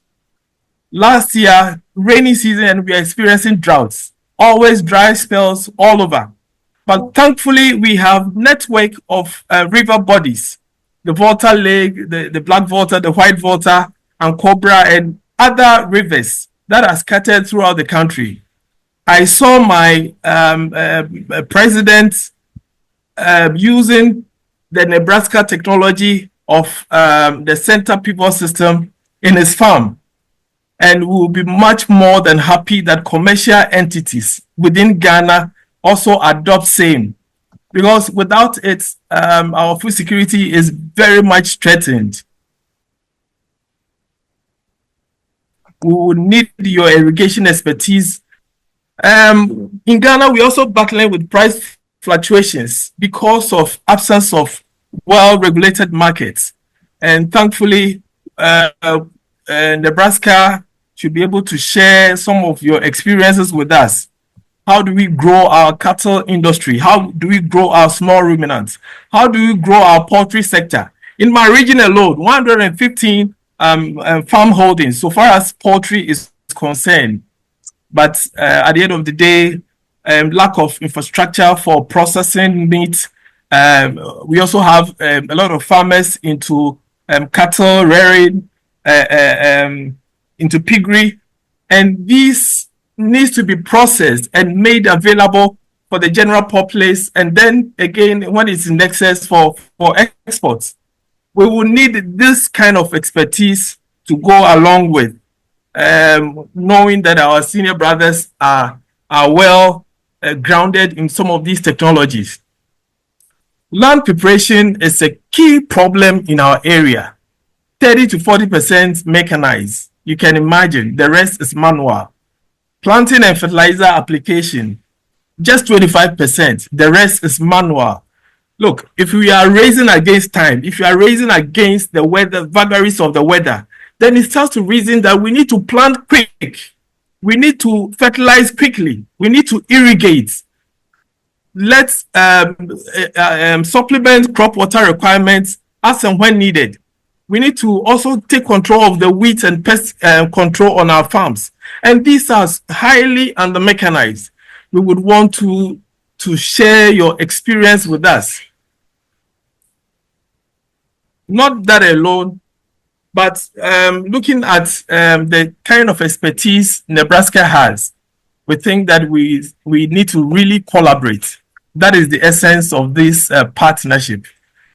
Last year, rainy season, and we are experiencing droughts, always dry spells all over. But thankfully, we have network of river bodies, the Volta Lake, the Black Volta, the White Volta, and Cobra, and other rivers that are scattered throughout the country. I saw my president using the Nebraska technology of the center pivot system in his farm. And we will be much more than happy that commercial entities within Ghana also adopt same. Because without it, our food security is very much threatened. We would need your irrigation expertise. In Ghana, we're also battling with price fluctuations because of absence of well-regulated markets. And thankfully, Nebraska should be able to share some of your experiences with us. How do we grow our cattle industry? How do we grow our small ruminants? How do we grow our poultry sector? In my region alone, 115 farm holdings so far as poultry is concerned. But at the end of the day, lack of infrastructure for processing meat. We also have a lot of farmers into cattle rearing, into piggery, and these needs to be processed and made available for the general populace, and then again when it's in excess for exports. We will need this kind of expertise to go along with knowing that our senior brothers are well grounded in some of these technologies. Land preparation is a key problem in our area. 30 to 40% mechanized. You can imagine, the rest is manual. Planting and fertilizer application, just 25%. The rest is manual. Look, if we are racing against time, if you are racing against the weather, vagaries of the weather, then it starts to reason that we need to plant quick. We need to fertilize quickly. We need to irrigate. Let's supplement crop water requirements as and when needed. We need to also take control of the weeds and pest control on our farms. And these are highly under-mechanized. We would want to share your experience with us. Not that alone, but looking at the kind of expertise Nebraska has, we think that we need to really collaborate. That is the essence of this partnership.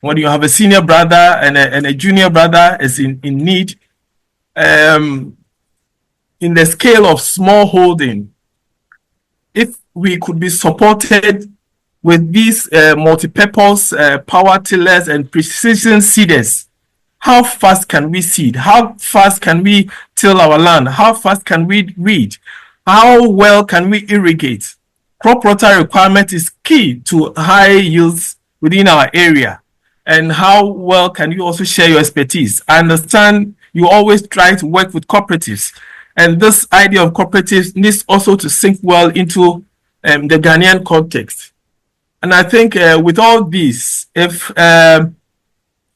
When you have a senior brother and a junior brother is in need, in the scale of small holding, if we could be supported with these multi-purpose power tillers and precision seeders, how fast can we seed? How fast can we till our land? How fast can we weed? How well can we irrigate? Crop water requirement is key to high yields within our area. And how well can you also share your expertise? I understand you always try to work with cooperatives. And this idea of cooperatives needs also to sink well into the Ghanaian context. And I think with all this, if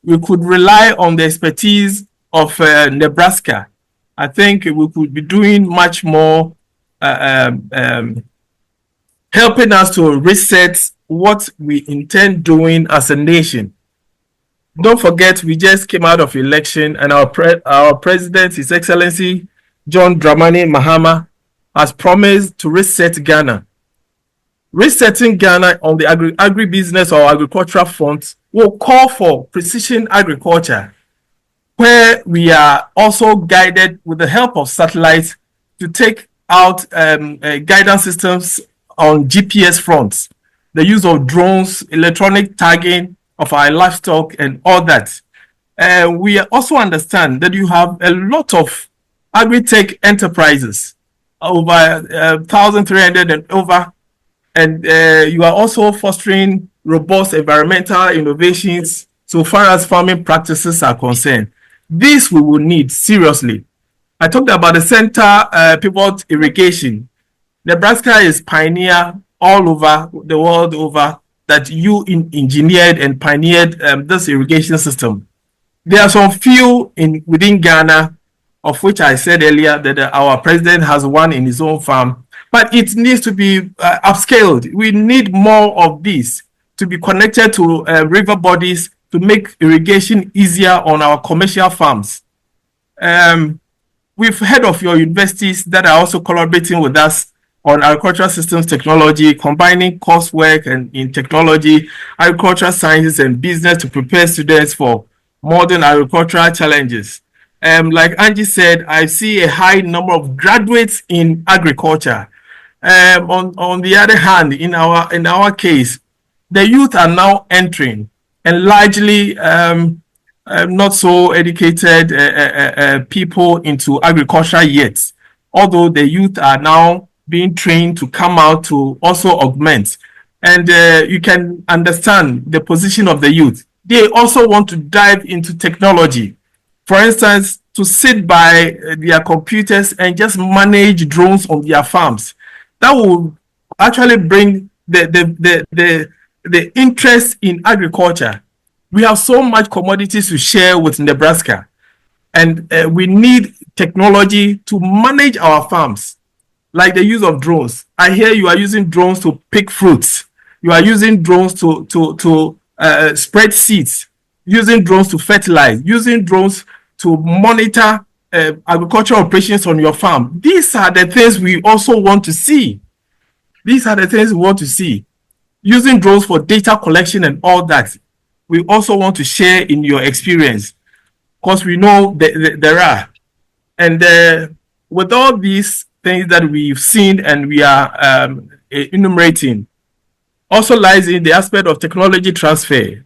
we could rely on the expertise of Nebraska, I think we could be doing much more, helping us to reset what we intend doing as a nation. Don't forget, we just came out of election, and our president, His Excellency John Dramani Mahama, has promised to reset Ghana. Resetting Ghana on the agribusiness or agricultural front will call for precision agriculture, where we are also guided with the help of satellites to take out guidance systems on GPS fronts, the use of drones, electronic tagging of our livestock, and all that. We also understand that you have a lot of agri-tech enterprises, over 1,300 and over, and you are also fostering robust environmental innovations so far as farming practices are concerned. This we will need seriously. I talked about the center pivot irrigation. Nebraska is pioneer all over the world over that you engineered and pioneered this irrigation system. There are some few within Ghana, of which I said earlier that our president has one in his own farm, but it needs to be upscaled. We need more of these to be connected to river bodies to make irrigation easier on our commercial farms. We've heard of your universities that are also collaborating with us on agricultural systems technology, combining coursework and in technology, agricultural sciences, and business to prepare students for modern agricultural challenges. Like Angie said, I see a high number of graduates in agriculture. On the other hand, in our case, the youth are now entering, and largely not so educated people into agriculture yet, although the youth are now being trained to come out to also augment. And you can understand the position of the youth. They also want to dive into technology. For instance, to sit by their computers and just manage drones on their farms. That will actually bring the interest in agriculture. We have so much commodities to share with Nebraska, and we need technology to manage our farms, like the use of drones. I hear you are using drones to pick fruits. You are using drones to spread seeds, using drones to fertilize, using drones to monitor agricultural operations on your farm. These are the things we also want to see. These are the things we want to see. Using drones for data collection and all that. We also want to share in your experience, because we know that there are. And with all these things that we've seen and we are enumerating, also lies in the aspect of technology transfer.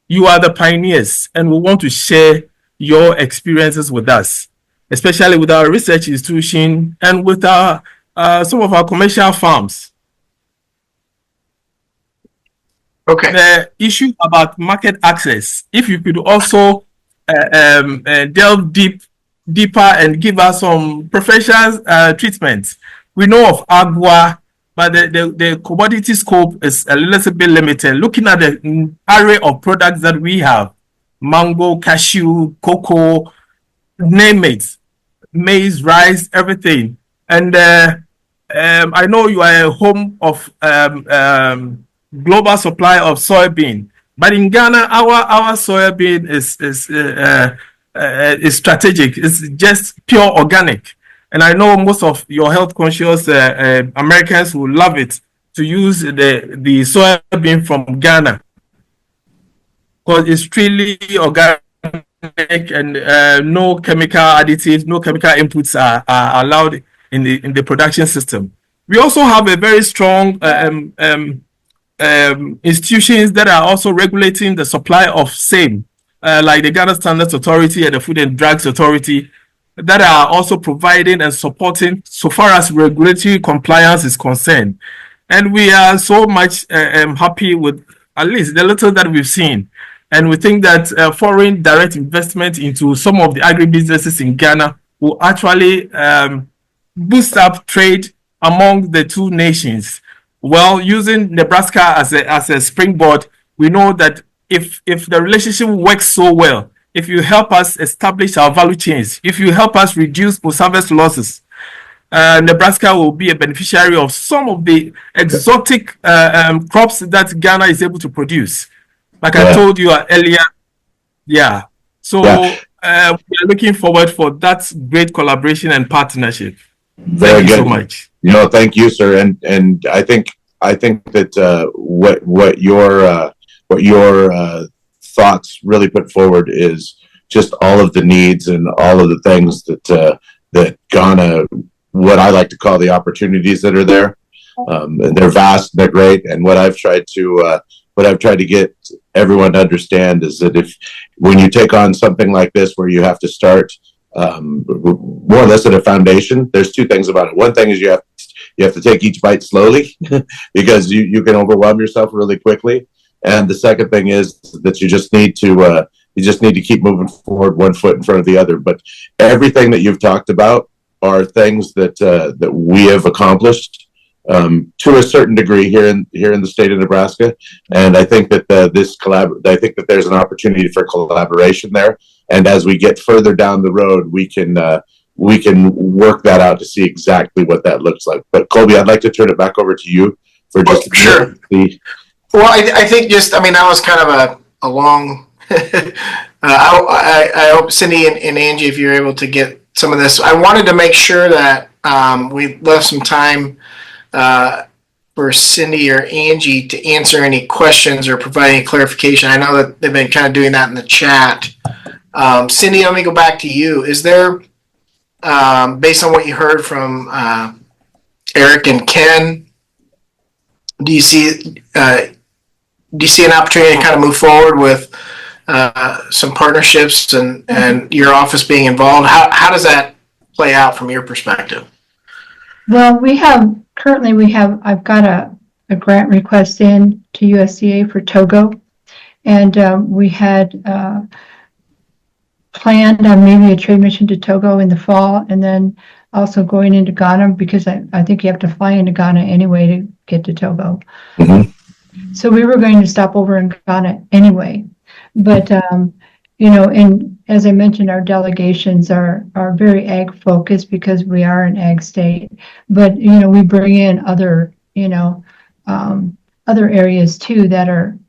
You are the pioneers, and we want to share your experiences with us, especially with our research institution and with our some of our commercial farms. Okay. The issue about market access, if you could also delve deeper and give us some professional treatments. We know of Agua, but the commodity scope is a little bit limited. Looking at the array of products that we have, mango, cashew, cocoa, name it, maize, rice, everything. And I know you are a home of global supply of soybean, but in Ghana, our soybean is strategic. It's just pure organic. And I know most of your health conscious Americans will love it to use the soybean from Ghana, because it's really organic and no chemical additives, no chemical inputs are allowed in the production system. We also have a very strong institutions that are also regulating the supply of same, like the Ghana Standards Authority and the Food and Drugs Authority, that are also providing and supporting so far as regulatory compliance is concerned. And we are so much happy with at least the little that we've seen. And we think that foreign direct investment into some of the agribusinesses in Ghana will actually boost up trade among the two nations. Well, using Nebraska as a springboard, we know that if the relationship works so well, if you help us establish our value chains, if you help us reduce post-harvest losses, Nebraska will be a beneficiary of some of the exotic crops that Ghana is able to produce. Like I told you earlier, So we are looking forward for that great collaboration and partnership. Thank you so much. Thank you, sir. And I think that what your thoughts really put forward is just all of the needs and all of the things that Ghana, what I like to call the opportunities that are there. And they're vast, they're great. And what I've tried to get everyone to understand is that when you take on something like this, where you have to start more or less at a foundation, there's two things about it. One thing is you have to take each bite slowly because you can overwhelm yourself really quickly. And the second thing is that you just need to keep moving forward, one foot in front of the other. But everything that you've talked about are things that we have accomplished to a certain degree here in the state of Nebraska. And I think that I think that there's an opportunity for collaboration there. And as we get further down the road, we can work that out to see exactly what that looks like. But Colby, I'd like to turn it back over to you for just sure. Well, I think that was kind of a long. I hope Cindi and Angie, if you're able to get some of this, I wanted to make sure that we left some time for Cindi or Angie to answer any questions or provide any clarification. I know that they've been kind of doing that in the chat. Cindi, let me go back to you. Is there, based on what you heard from Eric and Ken, do you see an opportunity to kind of move forward with some partnerships and your office being involved? How does that play out from your perspective? Well, I've got a grant request in to USDA for Togo, and we had planned on maybe a trade mission to Togo in the fall, and then also going into Ghana, because I think you have to fly into Ghana anyway to get to Togo. Mm-hmm. So we were going to stop over in Ghana anyway, but and as I mentioned, our delegations are very ag focused because we are an ag state. But we bring in other areas too that are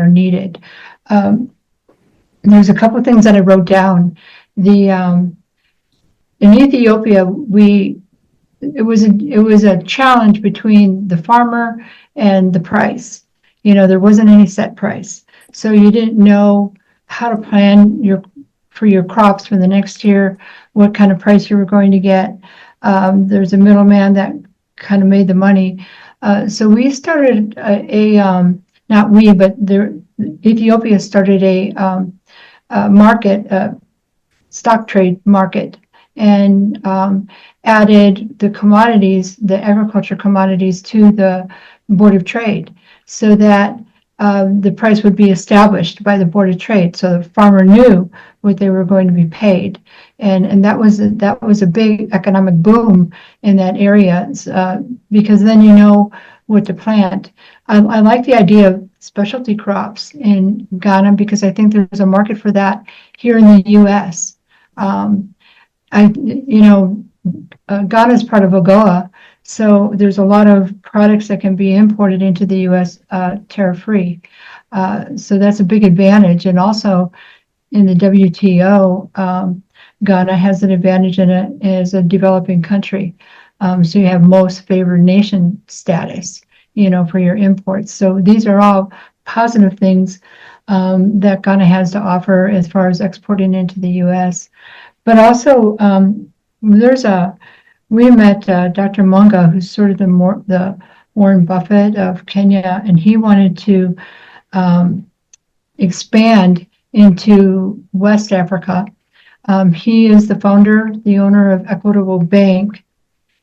needed. There's a couple of things that I wrote down. In Ethiopia, it was a challenge between the farmer and the price. There wasn't any set price, so you didn't know how to plan for your crops for the next year, what kind of price you were going to get. There's a middleman that kind of made the money. So we started Ethiopia started a market, stock trade market, and added the agriculture commodities to the Board of Trade, so that the price would be established by the Board of Trade, so the farmer knew what they were going to be paid, and that was a big economic boom in that area, because then you know what to plant. I like the idea of specialty crops in Ghana because I think there's a market for that here in the U.S. Ghana is part of AGOA. So there's a lot of products that can be imported into the U.S. Tariff-free. So that's a big advantage. And also in the WTO, Ghana has an advantage as a developing country. So you have most favored nation status, for your imports. So these are all positive things that Ghana has to offer as far as exporting into the U.S. But also we met Dr. Munga, who's sort of the Warren Buffett of Kenya, and he wanted to expand into West Africa. He is the the owner of Equitable Bank,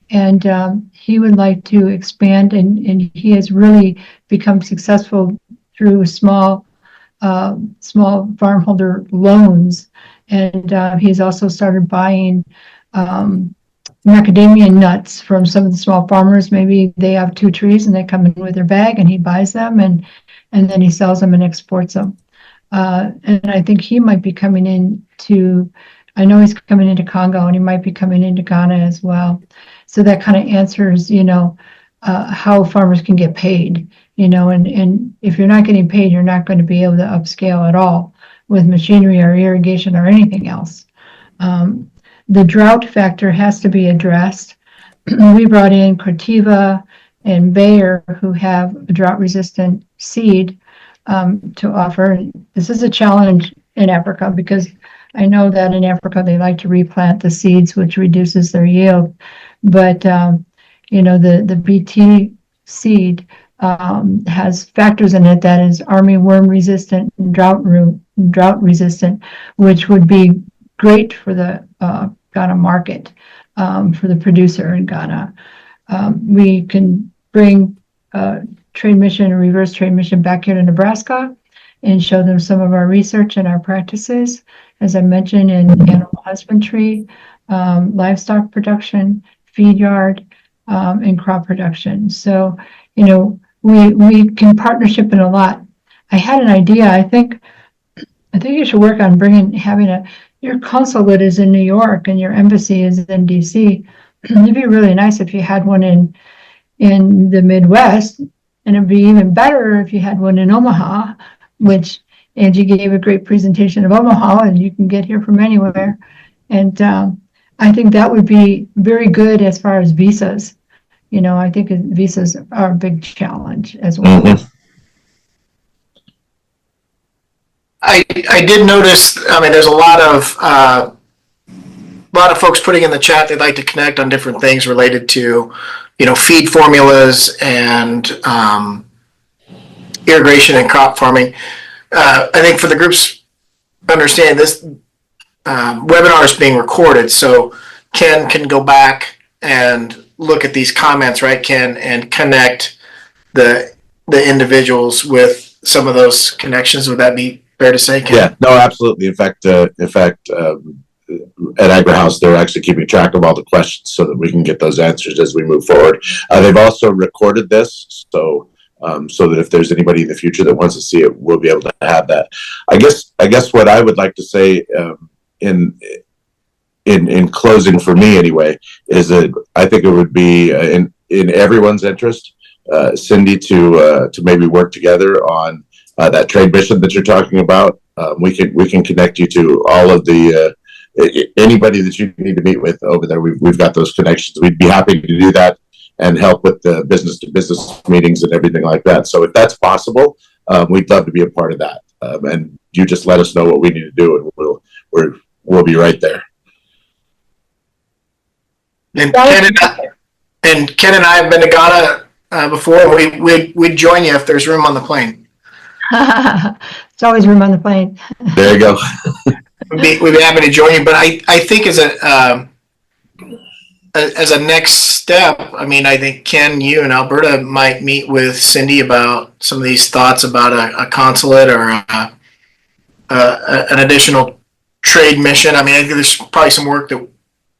and he would like to expand, and he has really become successful through small farmholder loans, and he's also started buying macadamia nuts from some of the small farmers. Maybe they have 2 trees and they come in with their bag, and he buys them and then he sells them and exports them. And I think he might be coming I know he's coming into Congo, and he might be coming into Ghana as well. So that kind of answers, how farmers can get paid, and if you're not getting paid, you're not going to be able to upscale at all with machinery or irrigation or anything else. The drought factor has to be addressed. We brought in Corteva and Bayer, who have a drought-resistant seed to offer. This is a challenge in Africa, because I know that in Africa they like to replant the seeds, which reduces their yield. But the BT seed has factors in it that is armyworm resistant and drought resistant, which would be great for the Ghana market, for the producer in Ghana. We can bring trade mission, a reverse trade mission, back here to Nebraska and show them some of our research and our practices, as I mentioned, in animal husbandry, livestock production, feed yard, and crop production. So, we can partnership in a lot. I had an idea. I think you should work on having your consulate is in New York and your embassy is in DC. It'd be really nice if you had one in the Midwest, and it'd be even better if you had one in Omaha, which Angie gave a great presentation of Omaha, and you can get here from anywhere. And I think that would be very good as far as visas. I think visas are a big challenge as well. Mm-hmm. I did notice, there's a lot of folks putting in the chat they'd like to connect on different things related to, feed formulas and irrigation and crop farming. I think for the groups understand, this webinar is being recorded, so Ken can go back and look at these comments, right, Ken, and connect the individuals with some of those connections. Would that be fair to say, Ken? Yeah, no, absolutely. In fact, at AgriHouse, they're actually keeping track of all the questions so that we can get those answers as we move forward. They've also recorded this, so that if there's anybody in the future that wants to see it, we'll be able to have that. I guess what I would like to say in closing, for me anyway, is that I think it would be in everyone's interest, Cindi, to maybe work together on that trade mission that you're talking about. We can connect you to all of the anybody that you need to meet with over there. We've got those connections. We'd be happy to do that and help with the business to business meetings and everything like that. So if that's possible, we'd love to be a part of that. And you just let us know what we need to do, and we'll be right there. And Ken and I have been to Ghana before. We'd join you if there's room on the plane. There's always room on the plane. There you go. We'd be happy to join you. But I think as a next step, I think Ken, you and Alberta might meet with Cindi about some of these thoughts about a consulate or an additional trade mission. I think there's probably some work that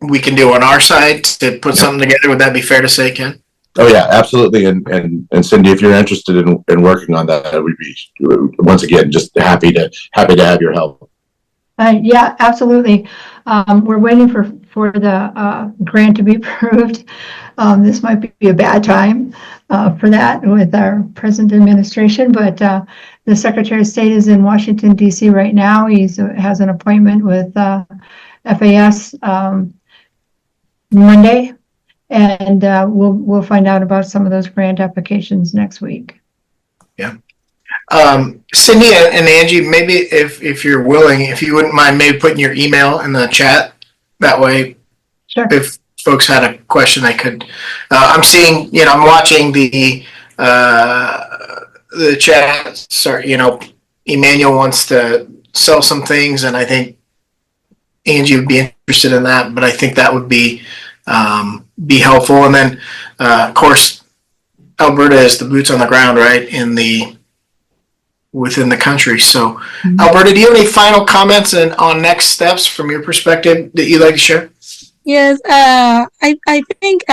we can do on our side to put something together. Would that be fair to say, Ken? Oh yeah, absolutely. And Cindi, if you're interested in working on that, we'd be, once again, just happy to have your help. Yeah, absolutely. We're waiting for the grant to be approved. This might be a bad time for that with our present administration, but the Secretary of State is in Washington, D.C. right now. He has an appointment with FAS Monday, and we'll find out about some of those grant applications next week. Yeah. Cindi and Angie, maybe if you're willing, if you wouldn't mind maybe putting your email in the chat, that way, sure, if folks had a question, they could. I'm seeing, I'm watching the chat. Sorry, Emmanuel wants to sell some things, and I think Angie would be interested in that. But I think that would be helpful. And then, of course, Alberta is the boots on the ground, right, within the country. So, Alberta, do you have any final comments on next steps from your perspective that you'd like to share? Yes, I think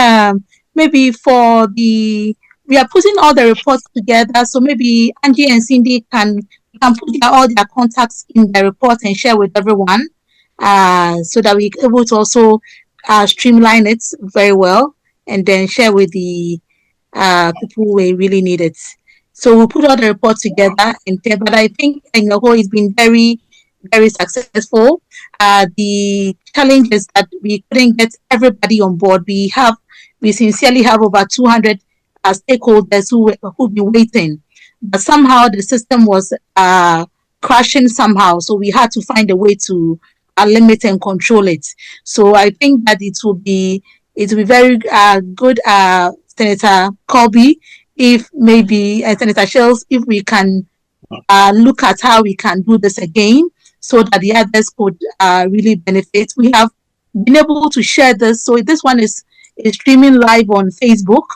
maybe we are putting all the reports together. So maybe Angie and Cindi can put all their contacts in the report and share with everyone, so that we're able to also streamline it very well and then share with the people who really need it. So we'll put all the reports together, but I think in the whole it's been very, very successful. The challenge is that we couldn't get everybody on board. We sincerely have over 200 stakeholders who've been waiting, but somehow the system was crashing somehow. So we had to find a way to limit and control it. So I think that it will be very good, Senator Colby, if maybe Senator Schilz, if we can look at how we can do this again, so that the others could really benefit. We have been able to share this. So this one is streaming live on Facebook,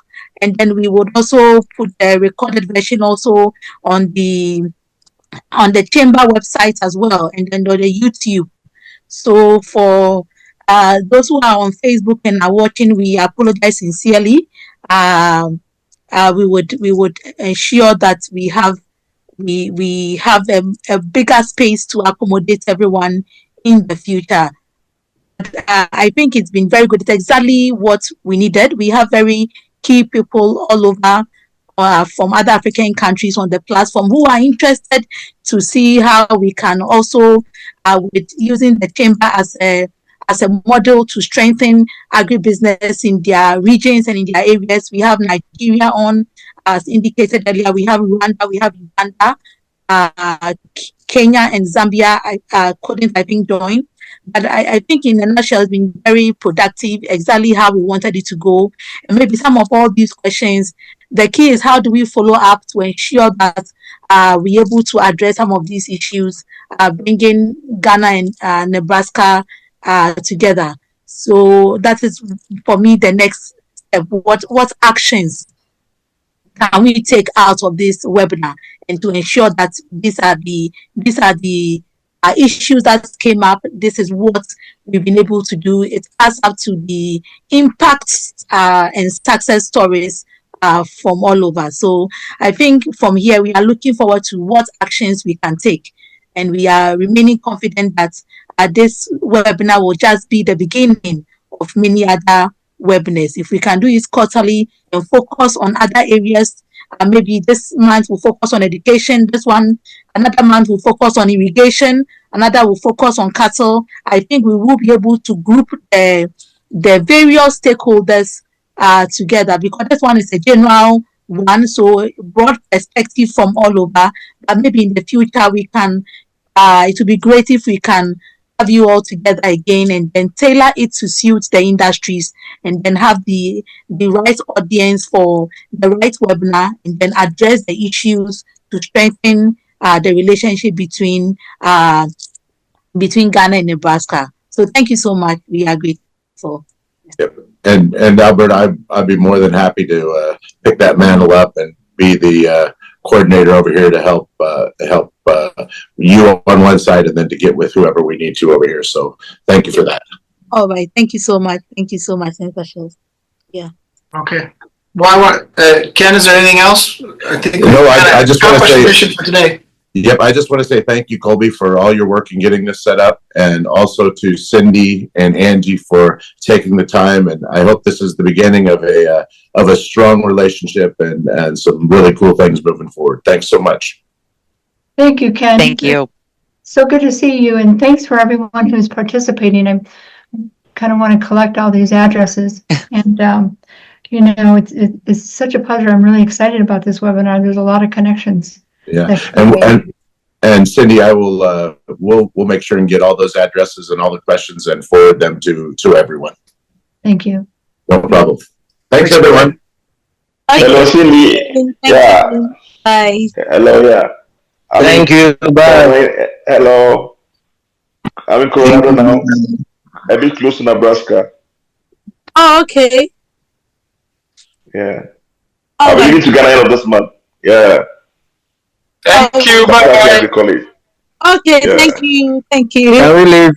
and then we would also put the recorded version also on the chamber website as well, and then on the YouTube. So for those who are on Facebook and are watching, we apologize sincerely. We would ensure that we have a bigger space to accommodate everyone in the future. I think it's been very good. It's exactly what we needed. We have very key people all over from other African countries on the platform who are interested to see how we can also, with using the chamber as a model to strengthen agribusiness in their regions and in their areas. We have Nigeria on, as indicated earlier. We have Rwanda, we have Uganda, Kenya and Zambia couldn't, I think, join. But I think in a nutshell, it's been very productive, exactly how we wanted it to go. And maybe some of all these questions, the key is how do we follow up to ensure that we're able to address some of these issues, bringing Ghana and Nebraska together. So that is, for me, the next step. What actions can we take out of this webinar, and to ensure that these are the issues that came up. This is what we've been able to do. It adds up to the impacts and success stories from all over. So I think from here we are looking forward to what actions we can take, and we are remaining confident that this webinar will just be the beginning of many other webinars. If we can do it quarterly and focus on other areas, maybe this month we'll focus on education, another month we'll focus on irrigation, another will focus on cattle. I think we will be able to group the various stakeholders together, because this one is a general one, so broad perspective from all over. But maybe in the future we can, it would be great if we can have you all together again and then tailor it to suit the industries, and then have the right audience for the right webinar, and then address the issues to strengthen the relationship between Ghana and Nebraska. So thank you so much. We are grateful. Yep. And Albert, I'd be more than happy to pick that mantle up and be the coordinator over here to help you on one side, and then to get with whoever we need to over here. So thank you for that. All right. Thank you so much. Thank you so much, Senator Schilz. Yeah. Okay. Well, I want Ken, is there anything else? I think I just want to say for today. Yep, I just want to say thank you, Colby, for all your work in getting this set up, and also to Cindi and Angie for taking the time. And I hope this is the beginning of a strong relationship and some really cool things moving forward. Thanks so much. Thank you, Ken. Thank you. So good to see you, and thanks for everyone who's participating. I kind of want to collect all these addresses, and it's such a pleasure. I'm really excited about this webinar. There's a lot of connections. Yeah, and Cindi, I will we'll make sure and get all those addresses and all the questions and forward them to everyone. Thank you. No problem. Thanks, everyone. Okay. Hello, Cindi. Thank Yeah. you. Bye. Hello, yeah. Thank you. Bye. Hello. I'm in Colorado now, a bit close to Nebraska. Oh, okay. Yeah. All I'll be right. leaving to Ghana end of this month. Yeah. Thank you. That's Bye. the college. Okay. Yeah. Thank you. Thank you. Can we leave?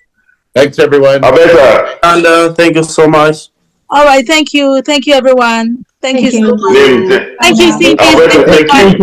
Thanks, everyone. Alberta. And thank you so much. All right. Thank you. Thank you, everyone. Thank you so much. Name. Thank you, Cynthia. Alberta, Thank you. thank you.